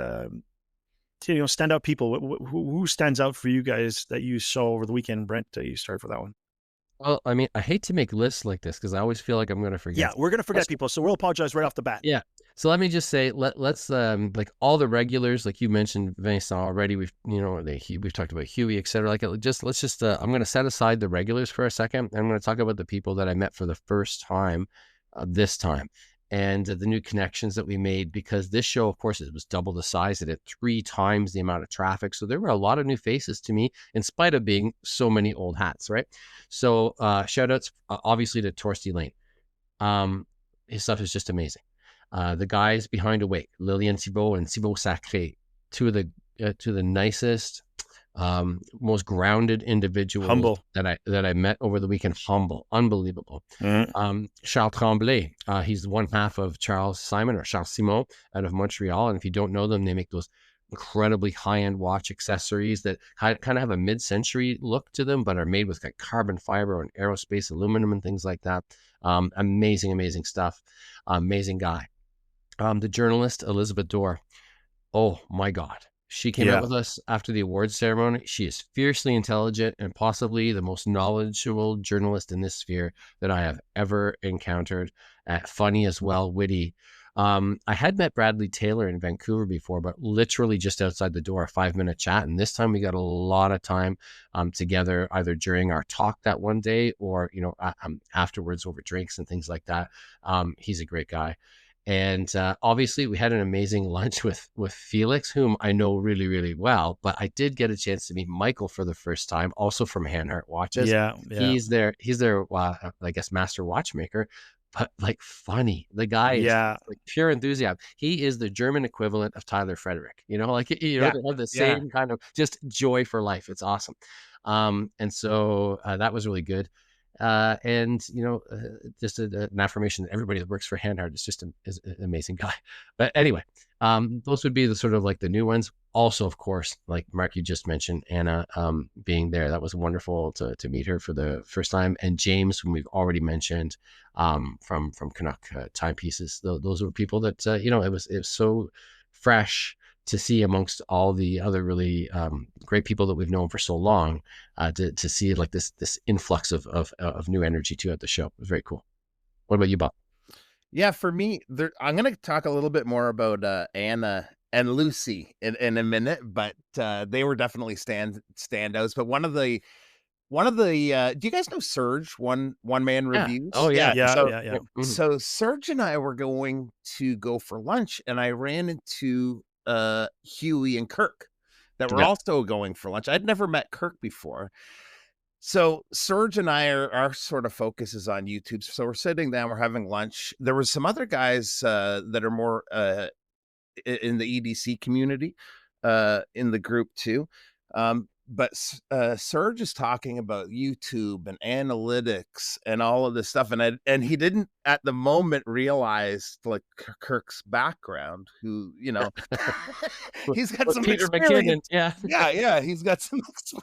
Standout people. Who stands out for you guys that you saw over the weekend? Brent, you start for that one. Well, I mean, I hate to make lists like this because I always feel like I'm going to forget. Yeah, we're going to forget people, so we'll apologize right off the bat. Yeah. So let me just say, let's like all the regulars, like you mentioned, Vincent already. We've talked about Huey, etc. Like let's just I'm going to set aside the regulars for a second. I'm going to talk about the people that I met for the first time this time. And the new connections that we made, because this show, of course, it was double the size. It had 3 times the amount of traffic. So there were a lot of new faces to me, in spite of being so many old hats, right? So shout outs, obviously, to Torsti Lane. His stuff is just amazing. The guys behind Awake, Lillian Thibault and Thibault Sacré, two of the nicest, most grounded individuals that I met over the weekend. Humble, unbelievable. Charles Tremblay, he's one half of Charles Simon out of Montreal, and if you don't know them, they make those incredibly high-end watch accessories that kind of have a mid-century look to them, but are made with like carbon fiber and aerospace aluminum and things like that. Amazing stuff. Amazing guy. The journalist Elizabeth Dorr. Oh my God. She came out with us after the awards ceremony. She is fiercely intelligent and possibly the most knowledgeable journalist in this sphere that I have ever encountered. Funny as well, witty. I had met Bradley Taylor in Vancouver before, but literally just outside the door, a 5-minute chat. And this time we got a lot of time together, either during our talk that one day or, afterwards over drinks and things like that. He's a great guy. And obviously, we had an amazing lunch with Felix, whom I know really, really well. But I did get a chance to meet Michael for the first time, also from Hanhart Watches. Yeah. He's their I guess, master watchmaker, but like funny. The guy is like pure enthusiasm. He is the German equivalent of Tyler Frederick. They have the same kind of just joy for life. It's awesome. And so that was really good. Just an affirmation that everybody that works for Hanhart is an amazing guy. But anyway, those would be the sort of like the new ones. Also, of course, like Mark, you just mentioned Anna being there. That was wonderful to meet her for the first time. And James, whom we've already mentioned from Canuck Timepieces. Those were people that it was so fresh to see amongst all the other really great people that we've known for so long, to see like this influx of new energy too at the show. It was very cool. What about you, Bob? Yeah, for me, I'm going to talk a little bit more about Anna and Lucy in a minute, but they were definitely standouts. But one of the do you guys know Serge, one man reviews? Oh yeah. So Serge and I were going for lunch, and I ran into Huey and Kirk that were also going for lunch. I'd never met Kirk before. So Serge and I our sort of focus is on YouTube. So we're sitting down, we're having lunch. There was some other guys that are more in the EDC community in the group too. Serge is talking about YouTube and analytics and all of this stuff, and he didn't at the moment realize like Kirk's background, who he's got With some Peter McKinnon, experience. yeah. Yeah, he's got some experience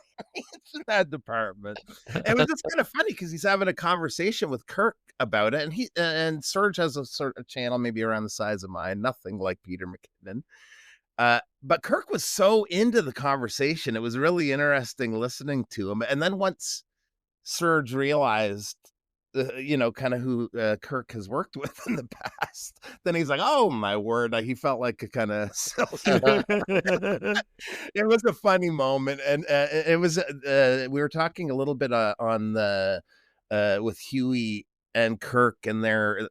in that department. It was just kind of funny because he's having a conversation with Kirk about it, and Serge has a sort of channel maybe around the size of mine, nothing like Peter McKinnon. But Kirk was so into the conversation. It was really interesting listening to him. And then once Serge realized, kind of who Kirk has worked with in the past, then he's like, oh my word. He felt like a kind of it was a funny moment. And it was, we were talking a little bit on the, with Huey and Kirk and their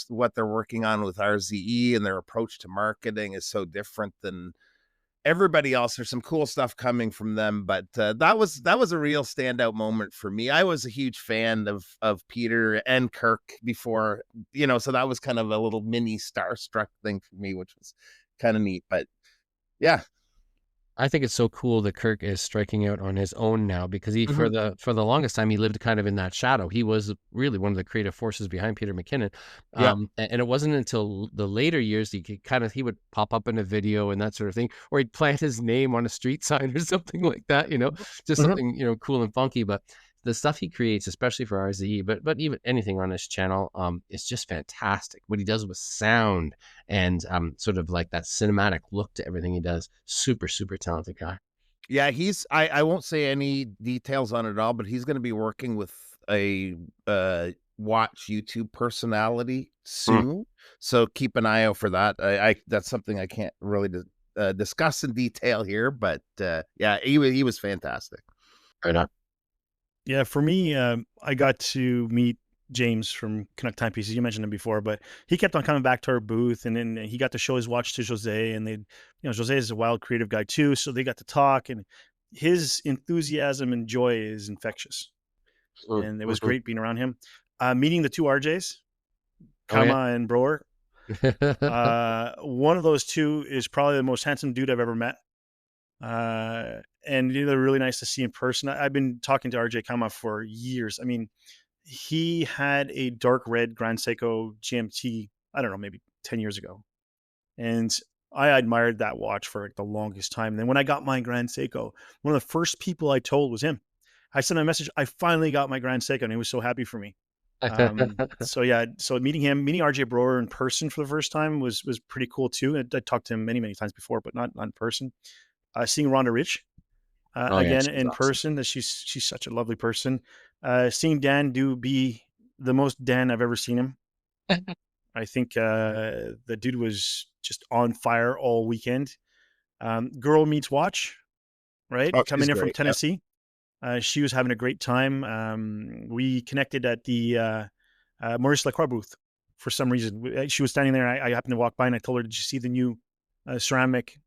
what they're working on with RZE, and their approach to marketing is so different than everybody else. There's some cool stuff coming from them, but that was a real standout moment for me. I was a huge fan of Peter and Kirk before, so that was kind of a little mini starstruck thing for me, which was kind of neat. But yeah. I think it's so cool that Kirk is striking out on his own now, because he for Mhm. the longest time he lived kind of in that shadow. He was really one of the creative forces behind Peter McKinnon, Yeah. and it wasn't until the later years he would pop up in a video and that sort of thing, or he'd plant his name on a street sign or something like that. Just Mhm. something cool and funky. But the stuff he creates, especially for RZE, but even anything on his channel, is just fantastic. What he does with sound and sort of like that cinematic look to everything he does. Super, super talented guy. Yeah, I won't say any details on it all, but he's going to be working with a watch YouTube personality Mm. soon. So keep an eye out for that. I that's something I can't really discuss in detail here, but yeah, he was fantastic. Right on. Yeah, for me, I got to meet James from Canuck Timepieces. You mentioned him before, but he kept on coming back to our booth, and then he got to show his watch to Jose, and Jose is a wild creative guy too, so they got to talk, and his enthusiasm and joy is infectious, and it was Mm-hmm. great being around him. Meeting the two RJs, Oh yeah. Kama and Broer. One of those two is probably the most handsome dude I've ever met. And they're really nice to see in person. I've been talking to RJ Kama for years. I mean, he had a dark red Grand Seiko GMT, I don't know, maybe 10 years ago. And I admired that watch for like the longest time. And then when I got my Grand Seiko, one of the first people I told was him. I sent him a message, I finally got my Grand Seiko, and he was so happy for me. So yeah, so meeting RJ Broer in person for the first time was pretty cool too. I talked to him many, many times before, but not in person. Seeing Rhonda Rich Oh yeah, again she's in awesome. person, that she's such a lovely person. Seeing Dan be the most Dan I've ever seen him. I think the dude was just on fire all weekend. Girl meets watch, right? Oh, she's Coming in from great. Yep. Tennessee. She was having a great time. We connected at the Maurice Lacroix booth for some reason. She was standing there. I happened to walk by, and I told her, "Did you see the new ceramic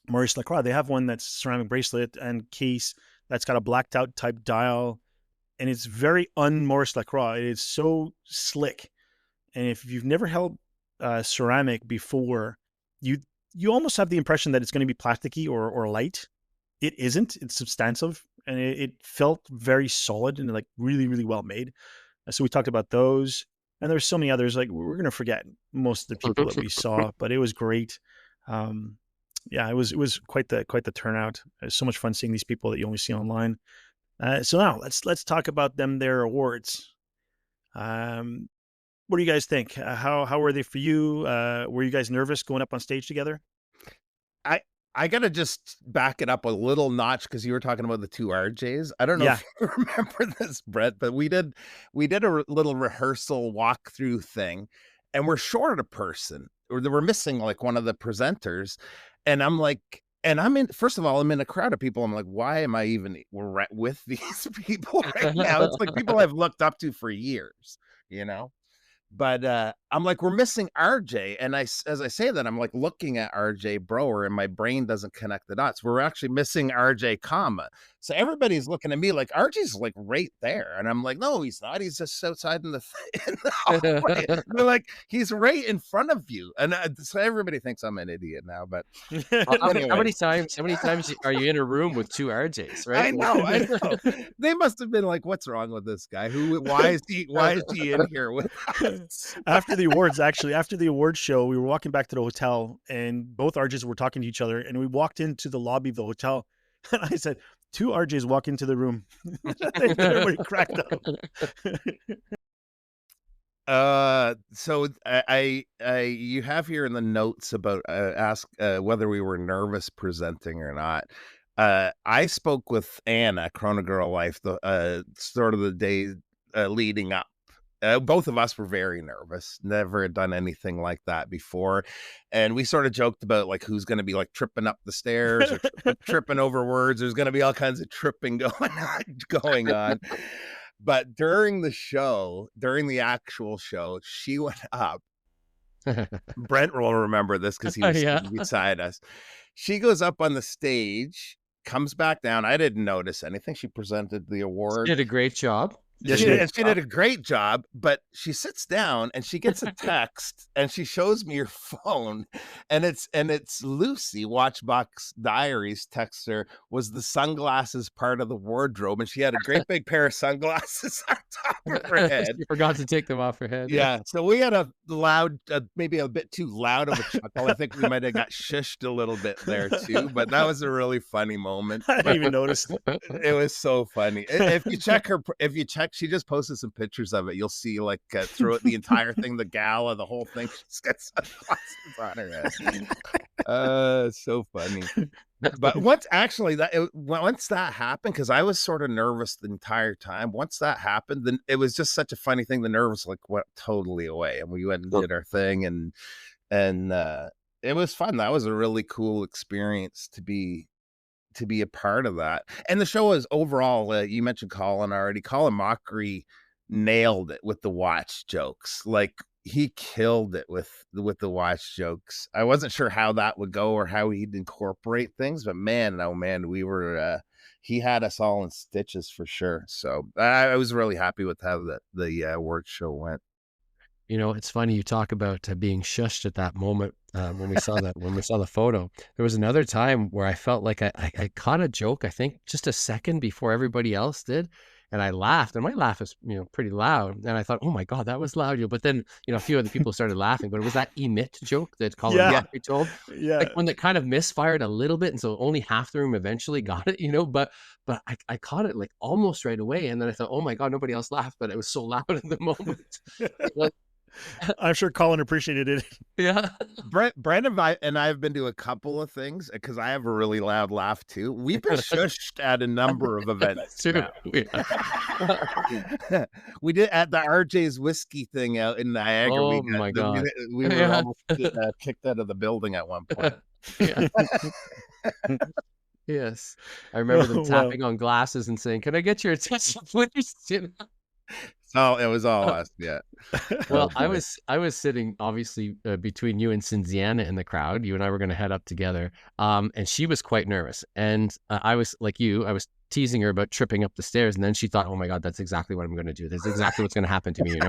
Maurice Lacroix? They have one that's ceramic bracelet and case that's got a blacked out type dial, and it's very un-Maurice Lacroix. It is so slick, and if you've never held ceramic before, you you almost have the impression that it's going to be plasticky or light. It isn't. It's substantive, and it felt very solid and like really, really well made. So we talked about those, and there's so many others. Like we're gonna forget most of the people that we saw, but it was great. Um, yeah, it was quite the turnout. It was so much fun seeing these people that you only see online. So now let's talk about their awards. Um, what do you guys think? How were they for you? Were you guys nervous going up on stage together? I I gotta just back it up a little notch because you were talking about the two RJs. I don't know Yeah, if you remember this, Brett, but we did a little rehearsal walkthrough thing, and we're short a person, or we're missing like one of the presenters, and I'm like, and I'm in. First of all, I'm in a crowd of people. I'm like, why am I even with these people right now? It's like people I've looked up to for years, you know. But I'm like, we're missing RJ. And as I say that, I'm like looking at RJ Brower and my brain doesn't connect the dots. We're actually missing RJ comma. So everybody's looking at me like RJ's like right there. And I'm like, no, he's not. He's just outside in the, in the hallway. They're like, he's right in front of you. And so everybody thinks I'm an idiot now. But How anyway. many times are you in a room with two RJs, right? I know. They must have been like, what's wrong with this guy? Why is he in here with us? After the awards show, we were walking back to the hotel and both RJs were talking to each other, and we walked into the lobby of the hotel and I said, two RJs walk into the room. Everybody cracked up. So I you have here in the notes about ask whether we were nervous presenting or not. I spoke with Anna, Chrono Girl Life, the sort of the day leading up. Both of us were very nervous, never had done anything like that before. And we sort of joked about like who's going to be like tripping up the stairs or tripping over words. There's going to be all kinds of tripping going on. But during the actual show, she went up. Brent will remember this because he was sitting beside us. She goes up on the stage, comes back down. I didn't notice anything. She presented the award. She did a great job. Yeah, she did a great job, but she sits down and she gets a text and she shows me her phone, and it's Lucy, Watchbox Diaries, texts her, was the sunglasses part of the wardrobe, and she had a great big pair of sunglasses on top of her head. She forgot to take them off her head. Yeah, so we had a loud, maybe a bit too loud of a chuckle. I think we might have got shushed a little bit there too, but that was a really funny moment. I didn't even notice. It was so funny. If you check, she just posted some pictures of it. You'll see like throughout the entire thing, the gala, the whole thing, she's got sunglasses on her head. So funny. But once that happened, because I was sort of nervous the entire time. Once that happened, then it was just such a funny thing. The nerves like went totally away, and we went and did our thing, and it was fun. That was a really cool experience to be a part of that. And the show is overall, you mentioned Colin already. Colin Mockery nailed it with the watch jokes. Like he killed it with the watch jokes. I wasn't sure how that would go or how he'd incorporate things, but man, oh man, we were he had us all in stitches for sure. So I was really happy with how the award show went. You know, it's funny you talk about being shushed at that moment when we saw the photo. There was another time where I felt like I caught a joke, I think just a second before everybody else did. And I laughed, and my laugh is, pretty loud. And I thought, oh my God, that was loud. But then, a few other people started laughing, but it was that emit joke that Colin Mockery told. Yeah. Like one that kind of misfired a little bit. And so only half the room eventually got it, but I caught it like almost right away. And then I thought, oh my God, nobody else laughed, but it was so loud in the moment. Like, I'm sure Colin appreciated it. Yeah. Brent and I have been to a couple of things because I have a really loud laugh too. We've been shushed at a number of events. Too. Yeah. We did at the RJ's whiskey thing out in Niagara. Oh my God. We were almost kicked out of the building at one point. Yes. I remember them tapping on glasses and saying, "Can I get your attention, please?" Oh, it was all us. Yeah. Well, I was sitting obviously between you and Cinziana in the crowd. You and I were going to head up together. And she was quite nervous. And I was like you, I was teasing her about tripping up the stairs. And then she thought, oh my God, that's exactly what I'm going to do. That's exactly what's going to happen to me,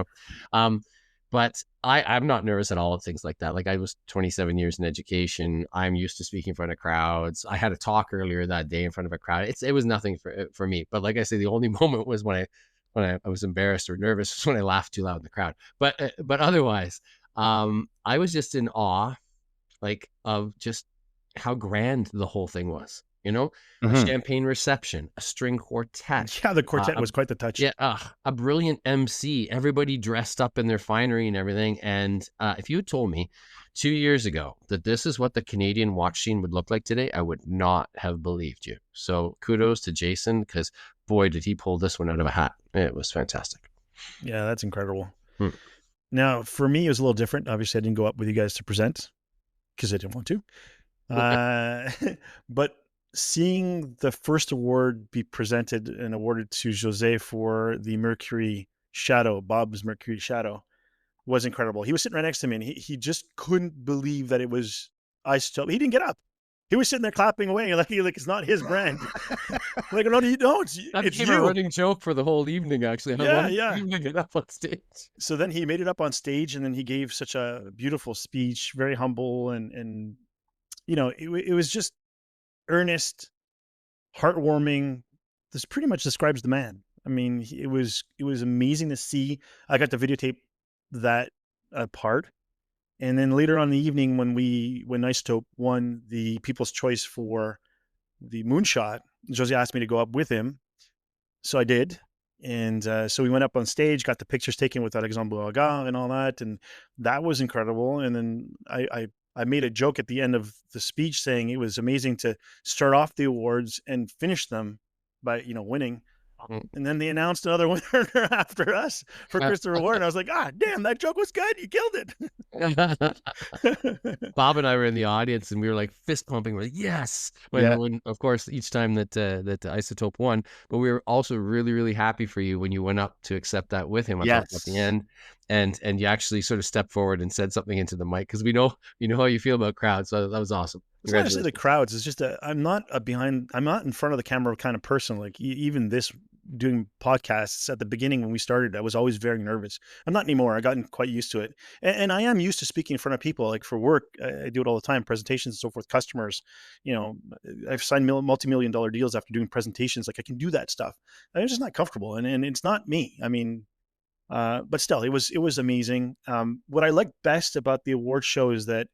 But I'm not nervous at all at things like that. Like I was 27 years in education. I'm used to speaking in front of crowds. I had a talk earlier that day in front of a crowd. It was nothing for me. But like I say, the only moment was when I was embarrassed or nervous was when I laughed too loud in the crowd. But otherwise, I was just in awe, like of just how grand the whole thing was. A champagne reception, a string quartet. Yeah, the quartet was quite the touch. Yeah, a brilliant MC, everybody dressed up in their finery and everything. And if you had told me 2 years ago that this is what the Canadian watch scene would look like today, I would not have believed you. So kudos to Jason, because boy, did he pull this one out of a hat. It was fantastic. Yeah, that's incredible. Now, for me, it was a little different. Obviously, I didn't go up with you guys to present because I didn't want to. But seeing the first award be presented and awarded to Jose for the Mercury Shadow, Bob's Mercury Shadow, was incredible. He was sitting right next to me, and he just couldn't believe that it was Isotope. He didn't get up. He was sitting there clapping away like it's not his brand. Like, no, you don't. That It's became a you. running joke for the whole evening, actually. Yeah. Even to get up on stage. So then he made it up on stage, and then he gave such a beautiful speech, very humble, and you know, it was just earnest, heartwarming. This pretty much describes the man. I mean, it was amazing to see. I got to videotape that part. And then later on in the evening, when Isotope won the People's Choice for the moonshot, Jose asked me to go up with him. So I did. And so we went up on stage, got the pictures taken with Alexandre Bourgain and all that. And that was incredible. And then I made a joke at the end of the speech saying it was amazing to start off the awards and finish them by, winning. And then they announced another winner after us for Christopher Ward. And I was like, damn, that joke was good. You killed it. Bob and I were in the audience, and we were like fist pumping. We're like, yes. When of course, each time that Isotope won, but we were also really, really happy for you when you went up to accept that with him at the end. And you actually sort of stepped forward and said something into the mic, because we know how you feel about crowds. So that was awesome. It's not necessarily the crowds. It's just I'm not in front of the camera kind of person. Like even this doing podcasts at the beginning when we started, I was always very nervous. I'm not anymore. I've gotten quite used to it. And I am used to speaking in front of people. Like for work, I do it all the time, presentations and so forth, customers. I've signed multi-million-dollar deals after doing presentations. Like I can do that stuff. I'm just not comfortable. And it's not me. I mean, but still, it was amazing. What I liked best about the award show is that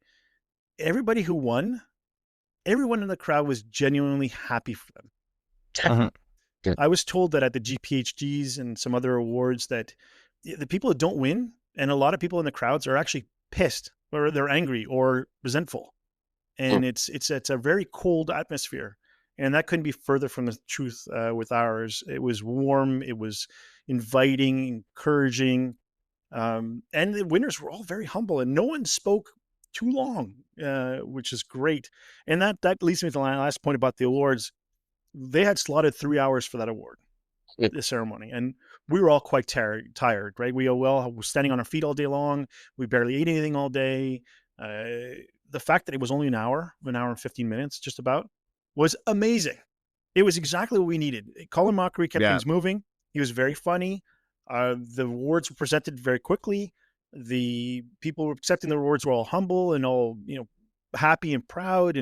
everybody who won, everyone in the crowd was genuinely happy for them. Uh-huh. I was told that at the GPHGs and some other awards that the people that don't win, and a lot of people in the crowds are actually pissed, or they're angry or resentful. And it's a very cold atmosphere. And that couldn't be further from the truth with ours. It was warm. It was inviting, encouraging. And the winners were all very humble, and no one spoke too long, which is great. And that leads me to the last point about the awards. They had slotted 3 hours for that award, the ceremony, and we were all quite tired, right? We were standing on our feet all day long. We barely ate anything all day. The fact that it was only an hour and 15 minutes, just about, was amazing. It was exactly what we needed. Colin Mockery kept things moving. He was very funny. The awards were presented very quickly. The people accepting the awards were all humble and all, happy and proud.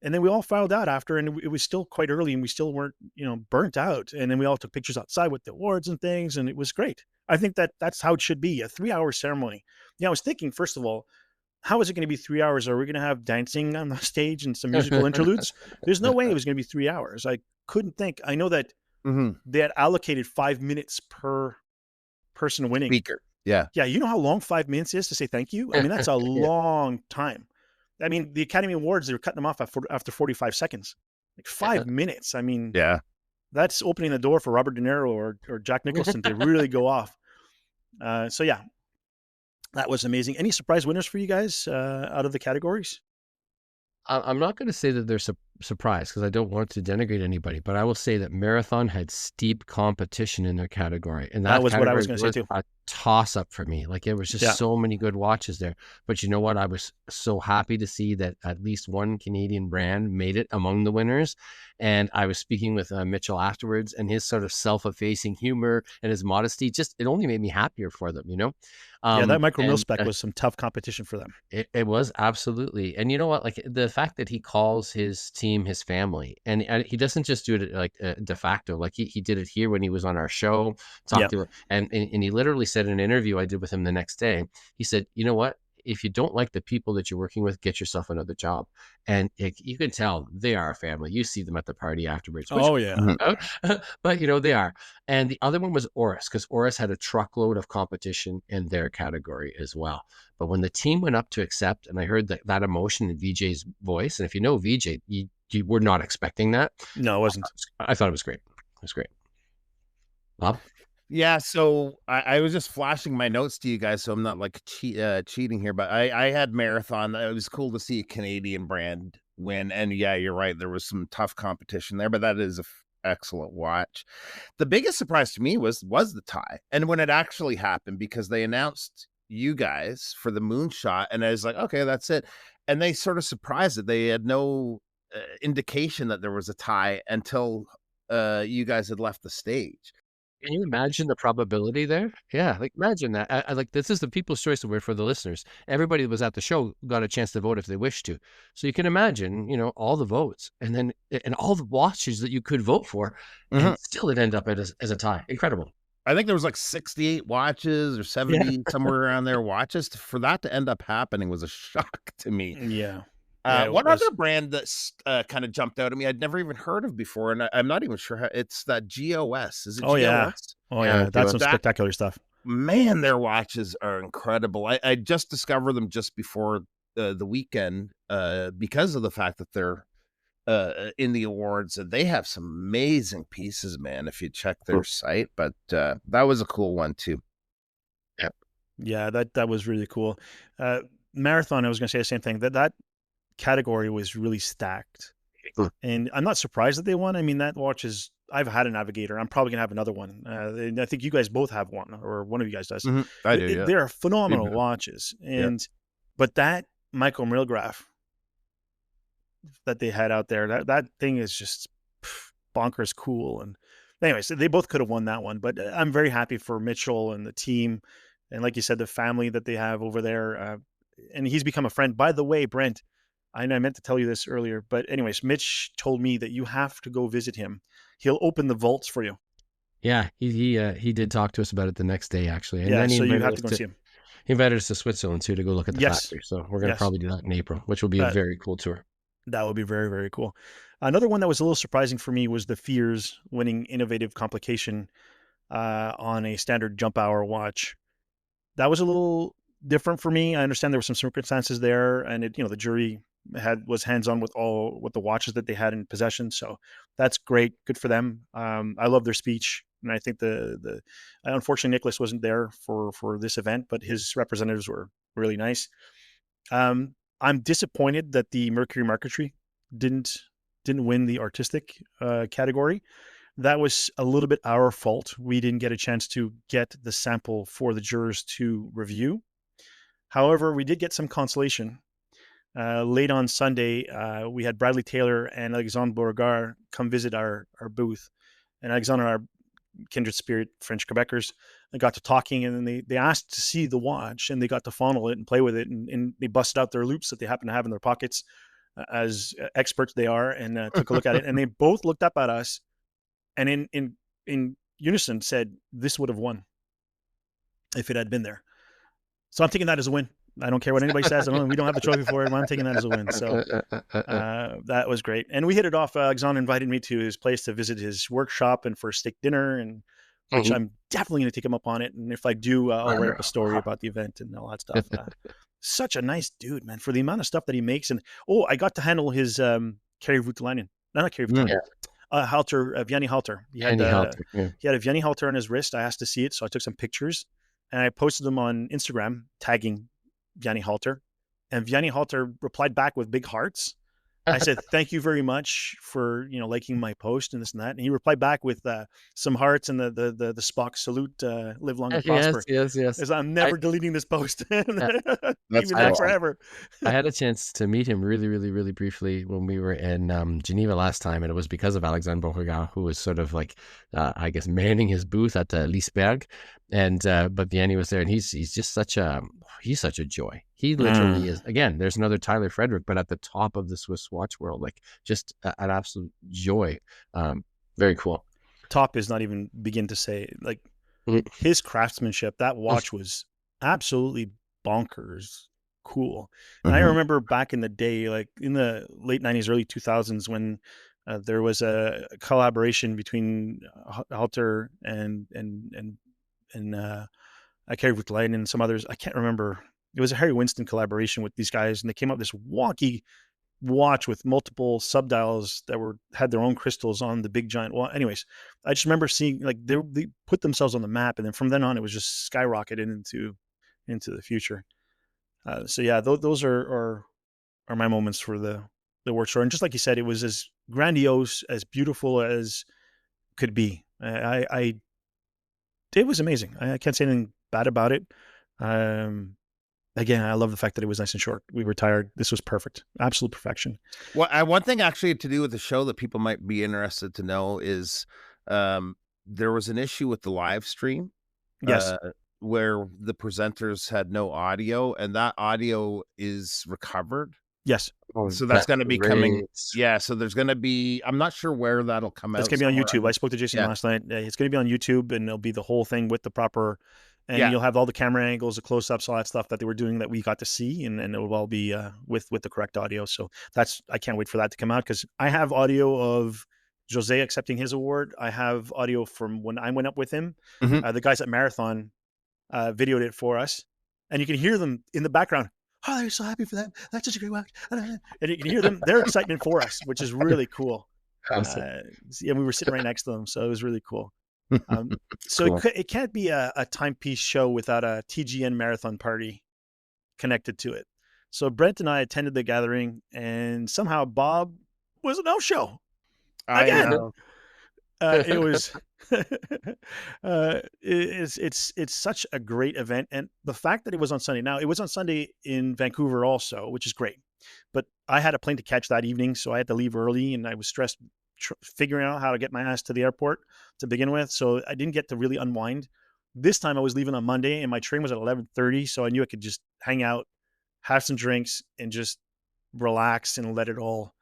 And then we all filed out after, and it was still quite early, and we still weren't, burnt out. And then we all took pictures outside with the awards and things, and it was great. I think that's how it should be, a 3-hour ceremony. I was thinking, first of all, how is it going to be 3 hours? Are we going to have dancing on the stage and some musical interludes? There's no way it was going to be 3 hours. I couldn't think. I know that they had allocated 5 minutes per person winning. Speaker. Yeah. Yeah. You know how long 5 minutes is to say thank you? I mean, that's a long time. I mean, the Academy Awards, they were cutting them off after 45 seconds. Like 5 minutes. I mean, that's opening the door for Robert De Niro or Jack Nicholson to really go off. So yeah, that was amazing. Any surprise winners for you guys out of the categories? I'm not going to say that they're surprised, because I don't want to denigrate anybody, but I will say that Marathon had steep competition in their category. And that was what I was going to say too. A toss up for me. Like, it was just so many good watches there. But you know what? I was so happy to see that at least one Canadian brand made it among the winners. And I was speaking with Mitchell afterwards, and his sort of self-effacing humor and his modesty, it only made me happier for them, that micro mil spec was some tough competition for them. It was, absolutely. And you know what? Like, the fact that he calls his team his family, and he doesn't just do it like de facto. Like he did it here when he was on our show, talked to, and he literally said in an interview I did with him the next day, he said, you know what? If you don't like the people that you're working with, get yourself another job. And you can tell they are a family. You see them at the party afterwards. Oh, yeah. But, they are. And the other one was Oris, because Oris had a truckload of competition in their category as well. But when the team went up to accept, and I heard that emotion in VJ's voice, and if you know VJ, you were not expecting that. No, it wasn't. I thought it was great. It was great. Bob? Yeah, so I was just flashing my notes to you guys, so I'm not like cheating here, but I had Marathon. It was cool to see a Canadian brand win, and yeah, you're right, there was some tough competition there, but that is a excellent watch. The biggest surprise to me was the tie, and when it actually happened, because they announced you guys for the moonshot, and I was like, okay, that's it. And they sort of surprised it. They had no indication that there was a tie until you guys had left the stage. Can you imagine the probability there? Yeah, like imagine that. Like this is the People's Choice Award for the listeners. Everybody that was at the show got a chance to vote if they wished to. So you can imagine, all the votes and all the watches that you could vote for, and still it end up as a tie. Incredible. I think there was like 68 watches or 70, somewhere around there watches. For that to end up happening was a shock to me. Yeah. One other brand that's kind of jumped out at me, I'd never even heard of before, and I'm not even sure how, it's that GOS. Is it GOS? Yeah. Oh, yeah. That's some spectacular stuff. Man, their watches are incredible. I just discovered them just before the weekend because of the fact that they're in the awards, and they have some amazing pieces, man, if you check their site. But that was a cool one too. Yep. Yeah, that was really cool. Marathon, I was going to say the same thing. That category was really stacked, and I'm not surprised that they won. I mean, that watch is, I've had a Navigator. I'm probably gonna have another one. And I think you guys both have one, or one of you guys does. I do. Yeah. They're phenomenal watches, but that micromilligraph that they had out there, that thing is just bonkers cool. And anyways, they both could have won that one, but I'm very happy for Mitchell and the team, and like you said, the family that they have over there. And he's become a friend. By the way, Brent, I meant to tell you this earlier, but anyways, Mitch told me that you have to go visit him. He'll open the vaults for you. Yeah, he did talk to us about it the next day, actually. And yeah, then so you have to go see him. He invited us to Switzerland too to go look at the factory. So we're going to probably do that in April, which will be a very cool tour. That would be very, very cool. Another one that was a little surprising for me was the Fears winning Innovative Complication on a standard jump hour watch. That was a little different for me. I understand there were some circumstances there, and the jury was hands-on with the watches that they had in possession. So that's great. Good for them. I love their speech. And I think unfortunately Nicholas wasn't there for this event, but his representatives were really nice. I'm disappointed that the Mercury Marquetry didn't win the artistic category. That was a little bit our fault. We didn't get a chance to get the sample for the jurors to review. However, we did get some consolation. Late on Sunday, we had Bradley Taylor and Alexandre Beauregard come visit our booth. And Alexandre and our kindred spirit French Quebecers got to talking, and then they asked to see the watch, and they got to fondle it and play with it. And they busted out their loops that they happen to have in their pockets, as experts they are, and took a look at it. And they both looked up at us and in unison said, "This would have won if it had been there." So I'm taking that as a win. I don't care what anybody says. We don't have the trophy for it, but I'm taking that as a win. So that was great. And we hit it off. Alexandre invited me to his place to visit his workshop and for a steak dinner, and which I'm definitely going to take him up on it. And if I do, I'll write up a story about the event and all that stuff. Such a nice dude, man, for the amount of stuff that he makes. And I got to handle his Kerry Voutilainen. No, not Kerry Voutilainen. Halter, Vianney Halter. He had a Vianney Halter on his wrist. I asked to see it, so I took some pictures and I posted them on Instagram, tagging Vianney Halter, and Vianney Halter replied back with big hearts. I said, "Thank you very much for liking my post and this and that." And he replied back with some hearts and the Spock salute, "Live long and prosper." Yes. I'm never deleting this post. That's even forever. I had a chance to meet him really, really, really briefly when we were in Geneva last time, and it was because of Alexandre Beauregard, who was sort of like, I guess, manning his booth at Liesberg. And but Vianney was there, and he's just such a joy. He literally is. Again, there's another Tyler Frederick, but at the top of the Swiss watch world, like just an absolute joy. Very cool. Top is not even begin to say, like, his craftsmanship. That watch was absolutely bonkers cool. And I remember back in the day, like in the late 90s, early 2000s, when there was a collaboration between Halter and Kerry Voutilainen and some others. I can't remember. It was a Harry Winston collaboration with these guys, and they came up with this wonky watch with multiple subdials that had their own crystals on the big giant watch. Anyways, I just remember seeing, like, they put themselves on the map, and then from then on, it was just skyrocketed into the future. So yeah, those are my moments for the work store. And just like you said, it was as grandiose, as beautiful as could be. It was amazing. I can't say anything bad about it. Again, I love the fact that it was nice and short. We were tired. This was perfect. Absolute perfection. Well, one thing actually to do with the show that people might be interested to know is there was an issue with the live stream. Yes. Where the presenters had no audio, and that audio is recovered. Yes. So that's going to be coming. Great. Yeah. So there's going to be, I'm not sure where that'll come out. It's going to be on somewhere. YouTube. I spoke to Jason last night. It's going to be on YouTube, and it'll be the whole thing with the proper, and Yeah. you'll have all the camera angles, the close-ups, all that stuff that they were doing that we got to see, and it will all be with the correct audio. So I can't wait for that to come out, because I have audio of Jose accepting his award. I have audio from when I went up with him. Mhm. The guys at Marathon videoed it for us, and you can hear them in the background. Oh, they're so happy for that. That's such a great watch. And you can hear them, their excitement for us, which is really cool. Awesome. Yeah, we were sitting right next to them, so it was really cool. So Cool. it can't be a Timepiece show without a TGN marathon party connected to it. So Brent and I attended the gathering, and somehow Bob was a no-show. I Again. know. It was it's such a great event, and the fact that it was on Sunday. Now, it was on Sunday in Vancouver also, which is great, but I had a plane to catch that evening, so I had to leave early, and I was stressed figuring out how to get my ass to the airport to begin with, so I didn't get to really unwind. This time I was leaving on Monday, and my train was at 11:30, so I knew I could just hang out, have some drinks, and just relax and let it all,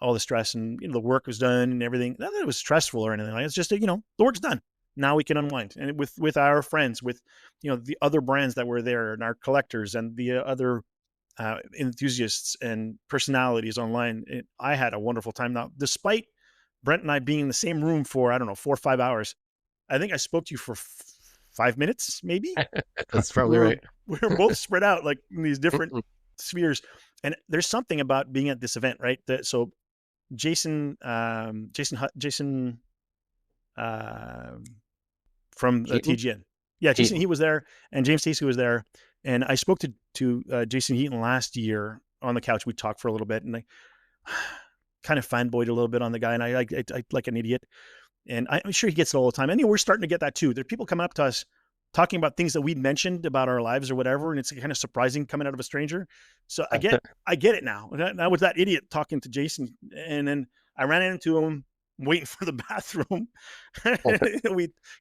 all the stress and the work was done and everything. Not that it was stressful or anything. It's just the work's done. Now we can unwind, and with our friends, with the other brands that were there, and our collectors, and the other enthusiasts and personalities online. I had a wonderful time. Now, despite Brent and I being in the same room for, I don't know, 4 or 5 hours, I think I spoke to you for 5 minutes, maybe. That's probably right. We were both spread out like in these different spheres. And there's something about being at this event, right? So Jason from the Heaton? TGN. Yeah, Jason, Heaton. he was there, and James Stacey was there. And I spoke to Jason Heaton last year on the couch. We talked for a little bit, and I kind of fanboyed a little bit on the guy, and I like an idiot. And I'm sure he gets it all the time. And we're starting to get that too. There are people coming up to us talking about things that we'd mentioned about our lives or whatever, and it's kind of surprising coming out of a stranger. So I get it now. That was that idiot talking to Jason, and then I ran into him waiting for the bathroom.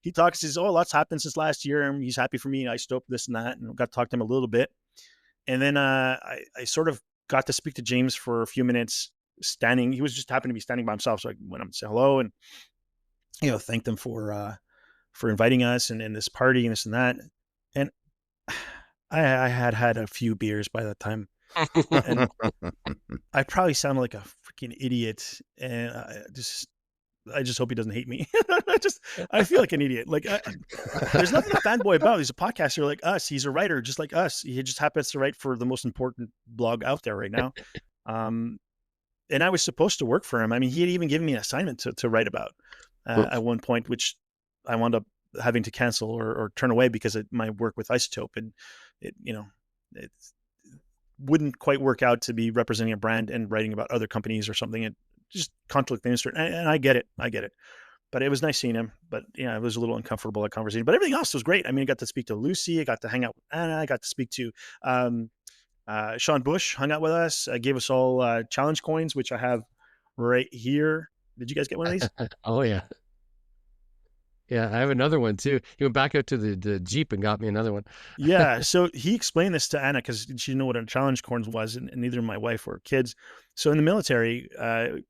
He talks, he says, "Oh, lots happened since last year, and he's happy for me. I stoked this and that," and got to talk to him a little bit. And then I sort of got to speak to James for a few minutes standing. He was just happened to be standing by himself, so I went up and said hello, and thanked them for inviting us and this party and this and that. And I had a few beers by that time, and I probably sounded like a freaking idiot. And I just hope he doesn't hate me. I feel like an idiot. Like there's nothing to fanboy about. He's a podcaster like us. He's a writer just like us. He just happens to write for the most important blog out there right now. And I was supposed to work for him. I mean, he had even given me an assignment to write about at one point, which I wound up having to cancel or turn away because of my work with Isotope, and it wouldn't quite work out to be representing a brand and writing about other companies or something. It just conflict of interest, and I get it. But it was nice seeing him. But it was a little uncomfortable, that conversation. But everything else was great. I mean, I got to speak to Lucy. I got to hang out with Anna. I got to speak to Sean Bush, hung out with us. Gave us all challenge coins, which I have right here. Did you guys get one of these? Oh, yeah. Yeah, I have another one too. He went back out to the Jeep and got me another one. Yeah, so he explained this to Anna because she didn't know what a challenge coins was, and neither my wife or kids. So in the military,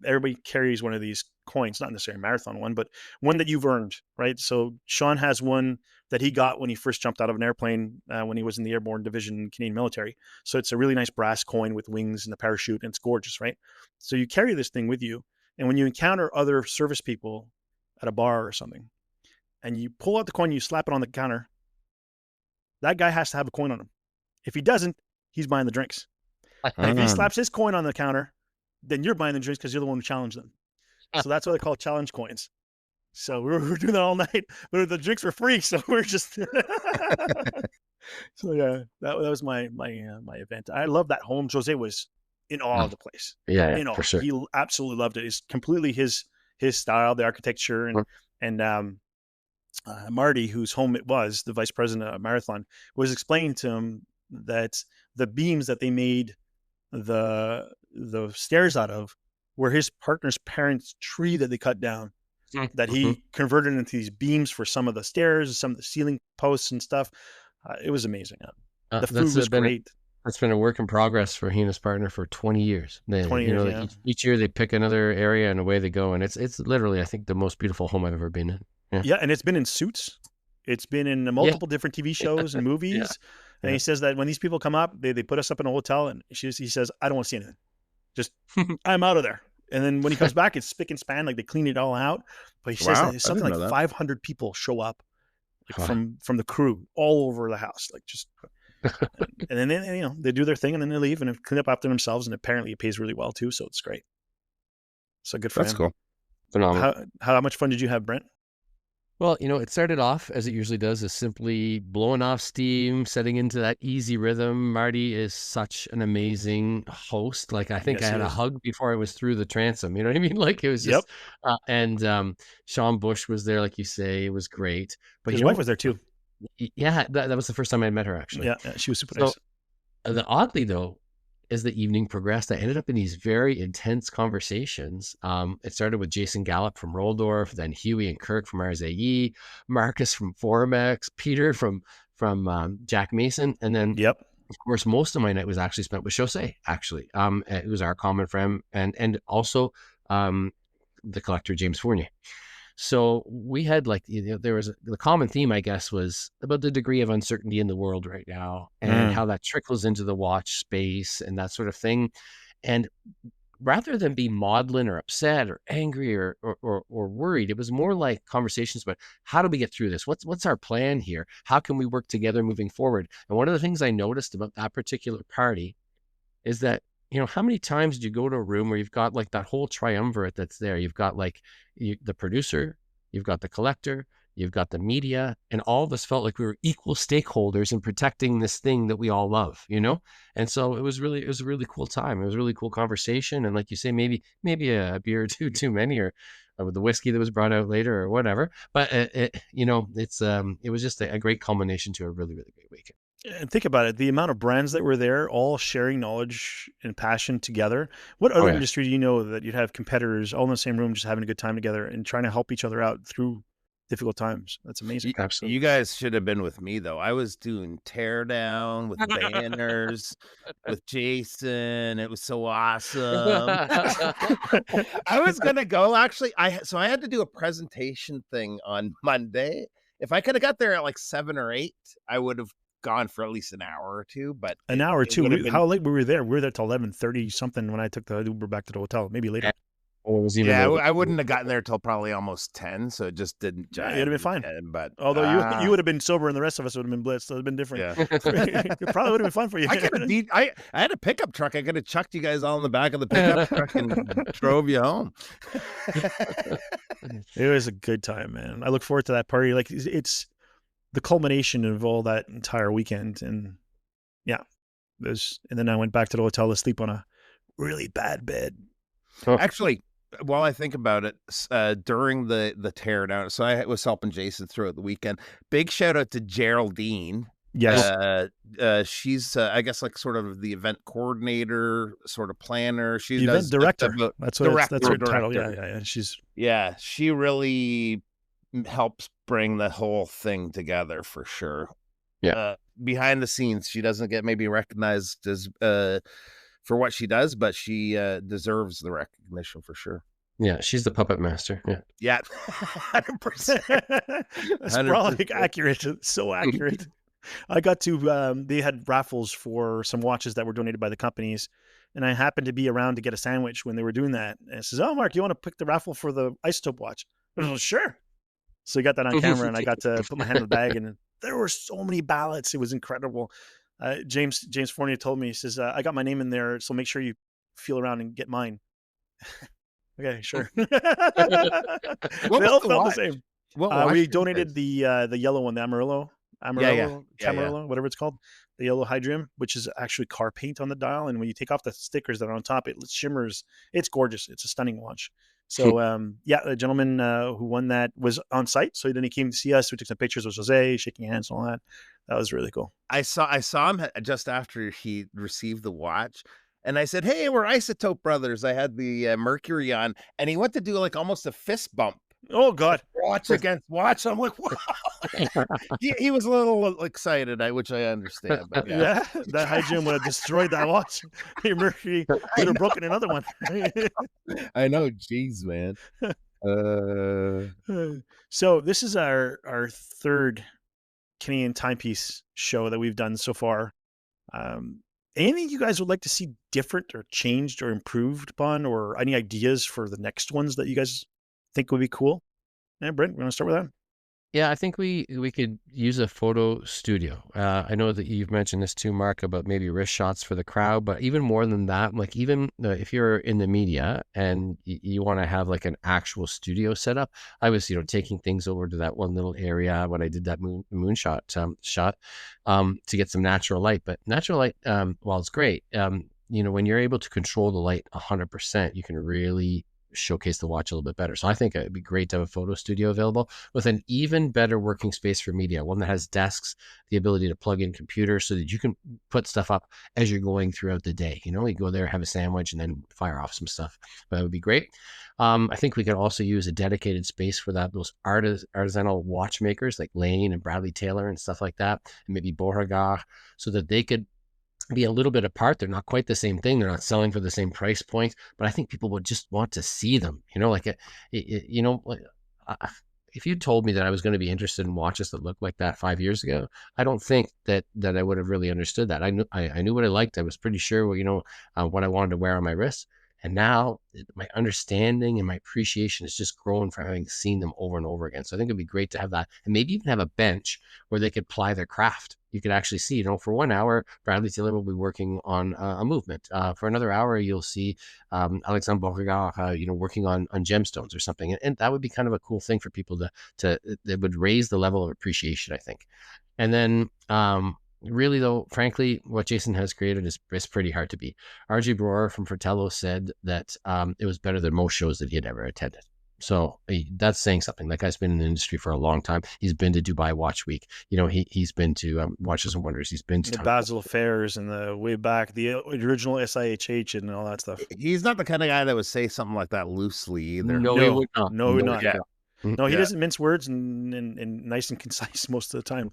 everybody carries one of these coins, not necessarily a marathon one, but one that you've earned, right? So Sean has one that he got when he first jumped out of an airplane when he was in the Airborne Division in Canadian military. So it's a really nice brass coin with wings and a parachute, and it's gorgeous, right? So you carry this thing with you, and when you encounter other service people at a bar or something, and you pull out the coin, you slap it on the counter, that guy has to have a coin on him. If he doesn't, he's buying the drinks. And if he slaps his coin on the counter, then you're buying the drinks because you're the one who challenged them. So that's what they call challenge coins. So we were doing that all night, but the drinks were free, so we're just. So yeah, that was my event. I love that home. Jose was in awe of the place. Yeah, for sure. He absolutely loved it. It's completely his style, the architecture, and Marty, whose home it was, the vice president of Marathon, was explaining to him that the beams that they made the stairs out of were his partner's parents' tree that they cut down, that Mhm. he converted into these beams for some of the stairs, some of the ceiling posts and stuff. It was amazing. The food That's was been great. that's been a work in progress for he and his partner for 20 years. 20 years, Like yeah. each year they pick another area and away they go. And it's literally, I think, the most beautiful home I've ever been in. Yeah. Yeah, and it's been in Suits. It's been in Yeah. multiple different TV shows and Yeah. movies. And Yeah. he says that when these people come up, they put us up in a hotel, and he says, I don't want to see anything. Just, I'm out of there. And then when he comes back, it's spick and span, like they clean it all out. But he says Wow, that it's I something didn't like know that. 500 people show up, like Wow. from the crew all over the house, like just. And then they do their thing, and then they leave and they clean up after themselves. And apparently, it pays really well too, so it's great. So good for That's him. cool. Phenomenal. How much fun did you have, Brent? Well, it started off as it usually does, as simply blowing off steam, setting into that easy rhythm. Marty is such an amazing host. Like, I think Yes, I had he a is. hug before I was through the transom. You know what I mean? Like, it was Yep. just, and Sean Bush was there, like you say. It was great. But His wife was there too. yeah, that was the first time I met her, actually. Yeah, she was super So, nice. oddly though, as the evening progressed, I ended up in these very intense conversations. It started with Jason Gallup from Roldorf, then Huey and Kirk from RZE, Marcus from Forumex, Peter from Jack Mason, and then Yep. of course most of my night was actually spent with Jose. Actually, it was our common friend, and also the collector James Fournier. So we had there was the common theme, I guess, was about the degree of uncertainty in the world right now and how that trickles into the watch space and that sort of thing. And rather than be maudlin or upset or angry or worried, it was more like conversations about how do we get through this? What's our plan here? How can we work together moving forward? And one of the things I noticed about that particular party is that, how many times do you go to a room where you've got like that whole triumvirate that's there? You've got like the producer, you've got the collector, you've got the media, and all of us felt like we were equal stakeholders in protecting this thing that we all love, And so it was a really cool time. It was a really cool conversation. And like you say, maybe a beer or two too many, or with the whiskey that was brought out later or whatever. But it was just a great culmination to a really, really great weekend. And think about it, the amount of brands that were there, all sharing knowledge and passion together. What other yeah. industry do you know that you'd have competitors all in the same room, just having a good time together and trying to help each other out through difficult times? That's amazing. Absolutely. You guys should have been with me though. I was doing teardown with banners with Jason. It was so awesome. I was gonna go actually. I had to do a presentation thing on Monday. If I could have got there at like 7 or 8, I would have gone for at least an hour or two. But An hour or it would have two. been- How late were we there? We were there till 11:30 something when I took the Uber back to the hotel. Maybe later. Or it was even Yeah, later. I wouldn't have gotten there till probably almost 10, so it just didn't Yeah, jive. it'd have been fine. 10, but Although you would have been sober and the rest of us would have been blitzed, so it'd have been different. yeah. It probably would have been fun for you. I could have beat. I had a pickup truck. I could have chucked you guys all in the back of the pickup truck and drove you home. It was a good time, man. I look forward to that party. Like, it's the culmination of all that entire weekend, and yeah, and then I went back to the hotel to sleep on a really bad bed. Actually, while I think about it, during the teardown, so I was helping Jason throughout the weekend. Big shout out to Geraldine. Yes. She's I guess like sort of the event coordinator, sort of planner. She Event does director. That's what director, that's her title. director. Yeah. She really helps bring the whole thing together for sure. Yeah. Behind the scenes, she doesn't get maybe recognized as for what she does, but she deserves the recognition for sure. Yeah, she's the puppet master. Yeah, 100%. That's probably accurate. So accurate. I got to, they had raffles for some watches that were donated by the companies, and I happened to be around to get a sandwich when they were doing that. And it says, "Oh, Mark, you want to pick the raffle for the isotope watch?" I was like, "Sure." So I got that on camera, and I got to put my hand in the bag, and there were so many ballots. It was incredible. James Fournier told me, he says, "I got my name in there, so make sure you feel around and get mine." Okay, sure. They all felt the same. We donated the yellow one, the Amarillo, Camarillo, whatever it's called, the yellow Hydrium, which is actually car paint on the dial. And when you take off the stickers that are on top, it shimmers. It's gorgeous. It's a stunning watch. So yeah, the gentleman who won that was on site, so then he came to see us. We took some pictures with Jose, shaking hands and all that. That was really cool. I saw him just after he received the watch, and I said, "Hey, we're Isotope Brothers." I had the Mercury on, and he went to do like almost a fist bump. Oh God! Watch against watch. I'm like, wow. he was a little excited, which I understand. But yeah, that high gym would have destroyed that watch. Your Mercury would have broken another one. I know. Jeez, man. So this is our third Canadian timepiece show that we've done so far. Anything you guys would like to see different or changed or improved upon, or any ideas for the next ones that you guys think would be cool? Yeah, Brent, we want to start with that? Yeah, I think we could use a photo studio. I know that you've mentioned this too, Mark, about maybe wrist shots for the crowd, but even more than that, like even if you're in the media and you want to have like an actual studio set up, I was, taking things over to that one little area when I did that moonshot shot to get some natural light. But natural light, while it's great, when you're able to control the light 100%, you can really showcase the watch a little bit better. So I think it'd be great to have a photo studio available with an even better working space for media, one that has desks, the ability to plug in computers so that you can put stuff up as you're going throughout the day. You go there, have a sandwich, and then fire off some stuff. But that would be great. I think we could also use a dedicated space for that. Those artisanal watchmakers like Lane and Bradley Taylor and stuff like that, and maybe Beauregard, so that they could be a little bit apart. They're not quite the same thing. They're not selling for the same price point, but I think people would just want to see them, if you told me that I was going to be interested in watches that looked like that 5 years ago, I don't think that I would have really understood that. I knew what I liked. I was pretty sure, what I wanted to wear on my wrist. And now my understanding and my appreciation has just grown from having seen them over and over again. So I think it'd be great to have that, and maybe even have a bench where they could ply their craft. You could actually see, for 1 hour, Bradley Taylor will be working on a movement. For another hour, you'll see Alexandre Beauregard, working on gemstones or something. And that would be kind of a cool thing for people that would raise the level of appreciation, I think. And then, really, though, frankly, what Jason has created is pretty hard to beat. RJ Brewer from Fratello said that it was better than most shows that he had ever attended. So that's saying something. That guy's been in the industry for a long time. He's been to Dubai Watch Week. He's been to Watches and Wonders. He's been to the Basel Fairs and the way back, the original SIHH and all that stuff. He's not the kind of guy that would say something like that loosely either. No, he would not. No, he would not. Yeah. No, he doesn't mince words and nice and concise most of the time.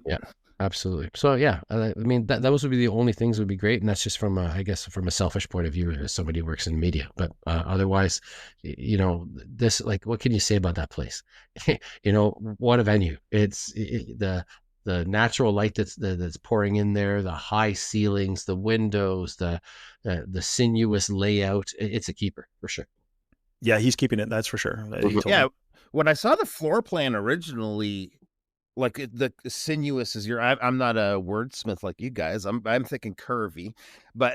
Yeah. Absolutely. So yeah, I mean those would be the only things that would be great, and that's just from I guess from a selfish point of view as somebody who works in media. But otherwise, this, like, what can you say about that place? What a venue! It's the natural light that's pouring in there, the high ceilings, the windows, the sinuous layout. It's a keeper for sure. Yeah, he's keeping it. That's for sure. Yeah, when I saw the floor plan originally, like the sinuous is I'm not a wordsmith like you guys. I'm thinking curvy, but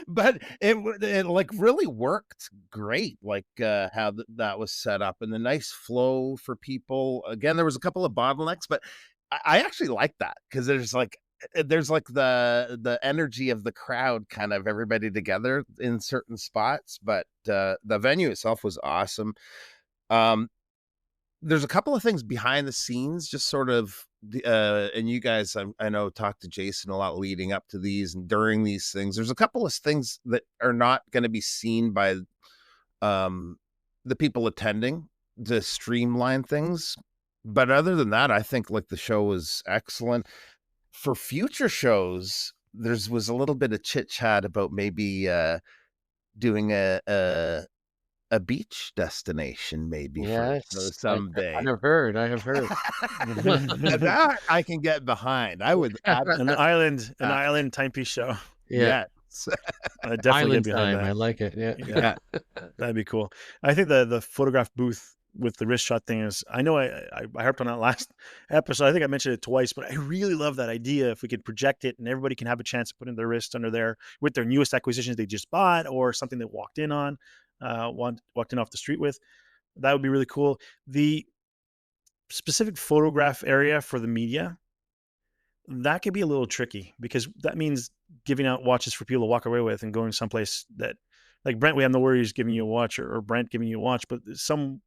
but it like really worked great. Like how that was set up and the nice flow for people. Again, there was a couple of bottlenecks, but I actually like that because there's like the energy of the crowd, kind of everybody together in certain spots. But the venue itself was awesome. There's a couple of things behind the scenes, just sort of, and you guys, I know, talked to Jason a lot leading up to these and during these things. There's a couple of things that are not going to be seen by the people attending to streamline things. But other than that, I think like the show was excellent. For future shows, was a little bit of chit chat about maybe doing a beach destination, maybe. Yes, for someday. I have heard. That I can get behind. I would an island timepiece show. Yeah. I definitely Island get behind time. that. I like it. Yeah. That'd be cool. I think the photograph booth with the wrist shot thing is, I know I harped on that last episode. I think I mentioned it twice, but I really love that idea. If we could project it and everybody can have a chance to put in their wrist under there with their newest acquisitions they just bought or something they walked in on, walked in off the street with, that would be really cool. The specific photograph area for the media, that could be a little tricky because that means giving out watches for people to walk away with and going someplace that like Brent, we have no worries giving you a watch, or Brent giving you a watch, but some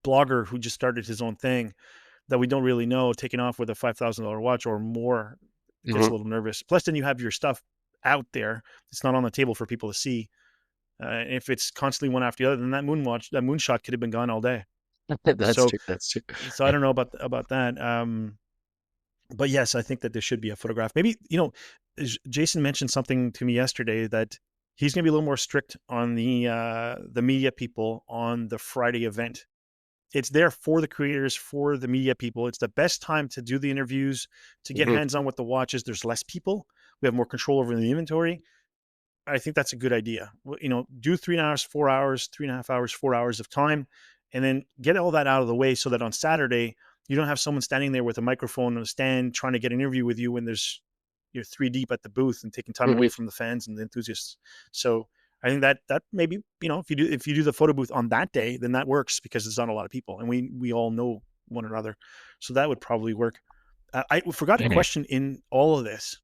blogger who just started his own thing that we don't really know taking off with a $5,000 watch or more gets a Mhm. little nervous. Plus, then you have your stuff out there. It's not on the table for people to see. If it's constantly one after the other, then that moonshot could have been gone all day. That's So, true. That's true. so I don't know about that. But yes, I think that there should be a photograph. Maybe, Jason mentioned something to me yesterday that he's going to be a little more strict on the media people on the Friday event. It's there for the creators, for the media people. It's the best time to do the interviews, to get Mhm. hands on with the watches. There's less people. We have more control over the inventory. I think that's a good idea. Do 3 hours, 4 hours, 3.5 hours, 4 hours of time, and then get all that out of the way so that on Saturday you don't have someone standing there with a microphone on a stand trying to get an interview with you when you're three deep at the booth and taking time away Mhm. from the fans and the enthusiasts. So I think that maybe if you do the photo booth on that day, then that works because it's not a lot of people and we all know one another, so that would probably work. I forgot a Mhm. question in all of this.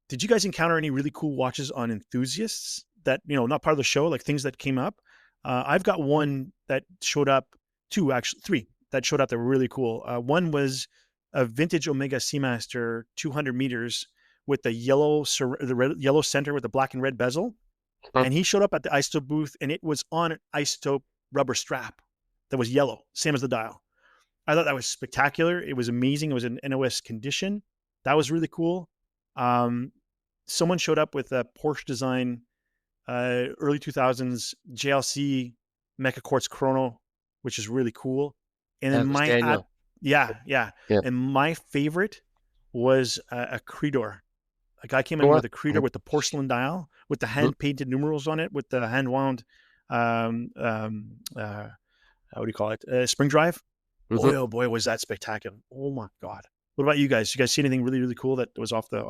Did you guys encounter any really cool watches on enthusiasts that, not part of the show, like things that came up? I've got one that showed up, two, actually, three that showed up that were really cool. One was a vintage Omega Seamaster 200 meters with yellow center with the black and red bezel. Mhm. And he showed up at the isotope booth and it was on an isotope rubber strap that was yellow, same as the dial. I thought that was spectacular. It was amazing. It was in NOS condition. That was really cool. Um, Someone showed up with a Porsche design, early 2000s JLC Mecha Quartz Chrono, which is really cool. And then That was Daniel. yeah, yeah. Yeah. And my favorite was a Creedor. A guy came in What? with a Creedor with the porcelain dial, with the Mhm. hand painted numerals on it, with the hand wound, um, um, uh, what do you call it? Spring drive. Boy, Mhm. oh boy, was that spectacular! Oh my god. What about you guys? You guys see anything really, really cool that was off the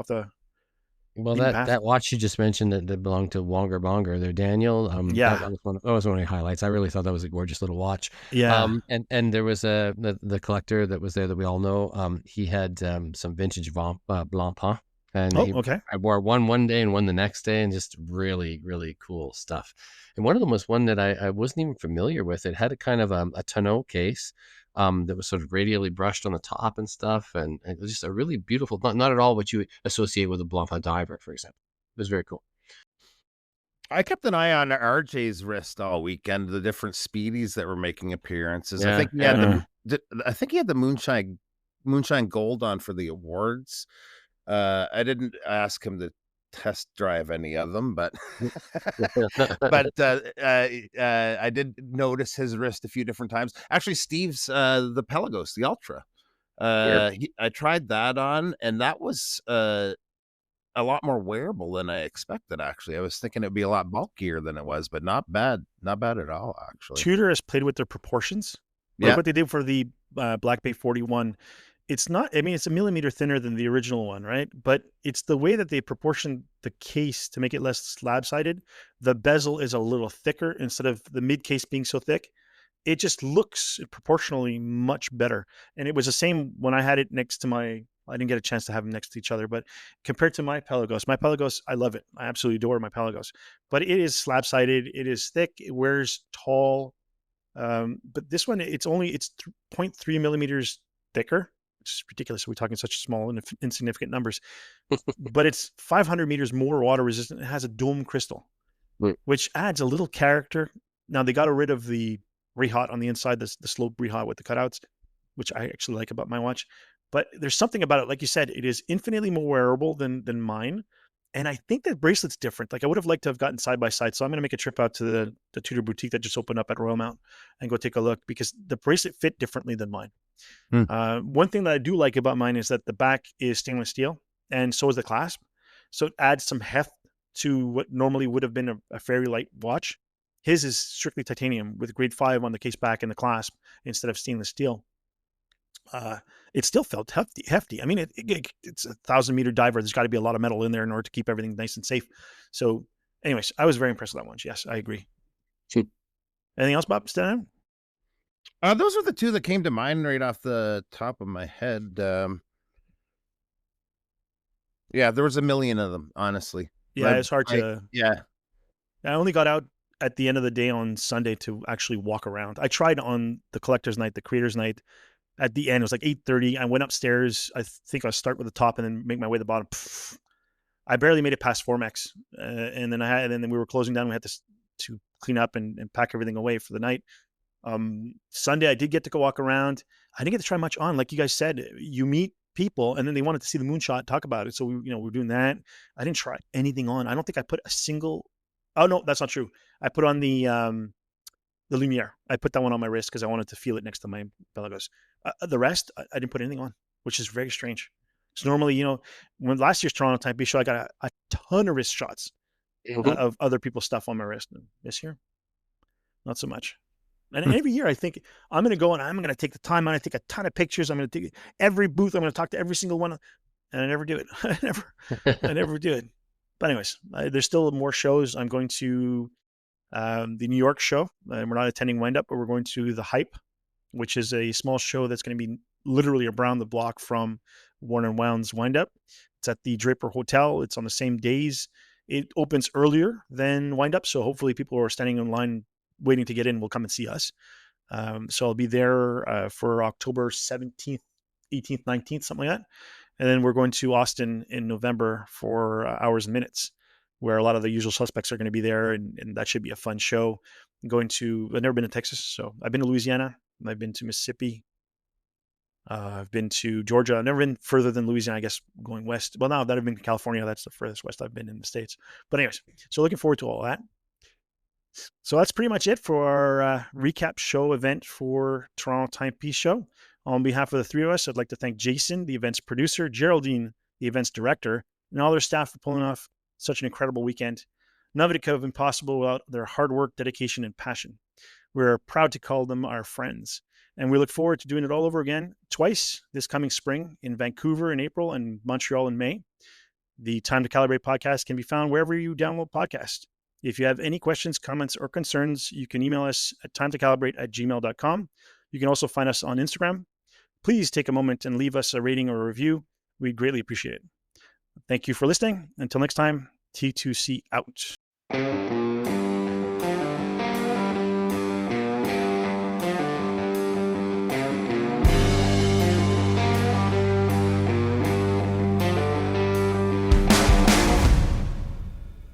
Well, beaten that path? that watch you just mentioned that belonged to Wonger Bonger, there, Daniel. That Yeah, was one of my highlights. I really thought that was a gorgeous little watch. yeah. And there was the collector that was there that we all know. He had some vintage Blancpain, and Oh, okay. I wore one day and one the next day, and just really really cool stuff. And one of them was one that I wasn't even familiar with. It had a kind of a tonneau case. That was sort of radially brushed on the top and stuff, and it was just a really beautiful, not at all what you associate with a Blancpain diver, for example. It was very cool. I kept an eye on RJ's wrist all weekend, the different speedies that were making appearances. I Yeah, think he had yeah. the moonshine gold on for the awards. I didn't ask him to test drive any of them, but I did notice his wrist a few different times. Actually, Steve's the Pelagos, the Ultra. Sure. I tried that on, and that was a lot more wearable than I expected. Actually, I was thinking it'd be a lot bulkier than it was, but not bad at all. Actually, Tudor has played with their proportions. Like yeah. what they did for the Black Bay 41. It's not, I mean, it's a millimeter thinner than the original one, right? But it's the way that they proportioned the case to make it less slab sided. The bezel is a little thicker instead of the mid case being so thick. It just looks proportionally much better. And it was the same when I had it next to I didn't get a chance to have them next to each other, but compared to my Pelagos, I love it. I absolutely adore my Pelagos, but it is slab sided. It is thick. It wears tall. But this one, it's 0.3 millimeters thicker, which is ridiculous. We're talking such small and insignificant numbers, but it's 500 meters more water resistant. It has a dome crystal, Mm. which adds a little character. Now they got rid of the rehat on the inside, the slope rehat with the cutouts, which I actually like about my watch. But there's something about it, like you said, it is infinitely more wearable than mine. And I think that bracelet's different. Like I would have liked to have gotten side by side. So I'm gonna make a trip out to the Tudor boutique that just opened up at Royal Mount and go take a look because the bracelet fit differently than mine. Hmm. One thing that I do like about mine is that the back is stainless steel, and so is the clasp. So it adds some heft to what normally would have been a very light watch. His is strictly titanium with grade 5 on the case back and the clasp instead of stainless steel. Uh, it still felt hefty. Hefty. I mean, it's a 1,000 meter diver. There's got to be a lot of metal in there in order to keep everything nice and safe. So, anyways, I was very impressed with that one. Yes, I agree. Hmm. Anything else, Bob? Stand out? Those are the two that came to mind right off the top of my head. Yeah, there was a million of them, honestly. Yeah, it's hard to. Yeah. I only got out at the end of the day on Sunday to actually walk around. I tried on the collector's night, the creator's night. At the end, it was like 8:30. I went upstairs. I think I'll start with the top and then make my way to the bottom. Pfft, I barely made it past Formex, and then we were closing down. We had to clean up and pack everything away for the night. Sunday, I did get to go walk around. I didn't get to try much on. Like you guys said, you meet people, and then they wanted to see the moonshot, talk about it. So we're doing that. I didn't try anything on. I don't think I put a single. Oh no, that's not true. I put on the Lumiere. I put that one on my wrist because I wanted to feel it next to my Pelagos. The rest, I didn't put anything on, which is very strange. So normally, when last year's Toronto Timepiece Show, I got a ton of wrist shots of other people's stuff on my wrist. And this year, not so much. And every year I think I'm going to go and I'm going to take the time. I'm going to take a ton of pictures. I'm going to take every booth. I'm going to talk to every single one. And I never do it. I never do it. But anyways, there's still more shows. I'm going to the New York show. We're not attending Wind Up, but we're going to the Hype, which is a small show that's going to be literally around the block from Warner and Wound's Wind Up. It's at the Draper Hotel. It's on the same days. It opens earlier than Wind Up, so hopefully people who are standing in line waiting to get in will come and see us. So I'll be there for October 17th, 18th, 19th, something like that. And then we're going to Austin in November for Hours and Minutes, where a lot of the usual suspects are going to be there, and that should be a fun show. I've never been to Texas, so I've been to Louisiana, I've been to Mississippi, I've been to Georgia. I've never been further than Louisiana, I guess, going west. Well, now that I've been to California, that's the furthest west I've been in the States. But anyways, so looking forward to all that. So that's pretty much it for our recap show event for Toronto Timepiece Show. On behalf of the three of us, I'd like to thank Jason, the event's producer, Geraldine, the event's director, and all their staff for pulling off such an incredible weekend. None of it could have been possible without their hard work, dedication, and passion. We're proud to call them our friends, and we look forward to doing it all over again twice this coming spring, in Vancouver in April and Montreal in May. The Time to Calibrate podcast can be found wherever you download podcasts. If you have any questions, comments, or concerns, you can email us at timetocalibrate@gmail.com. You can also find us on Instagram. Please take a moment and leave us a rating or a review. We'd greatly appreciate it. Thank you for listening. Until next time, T2C out.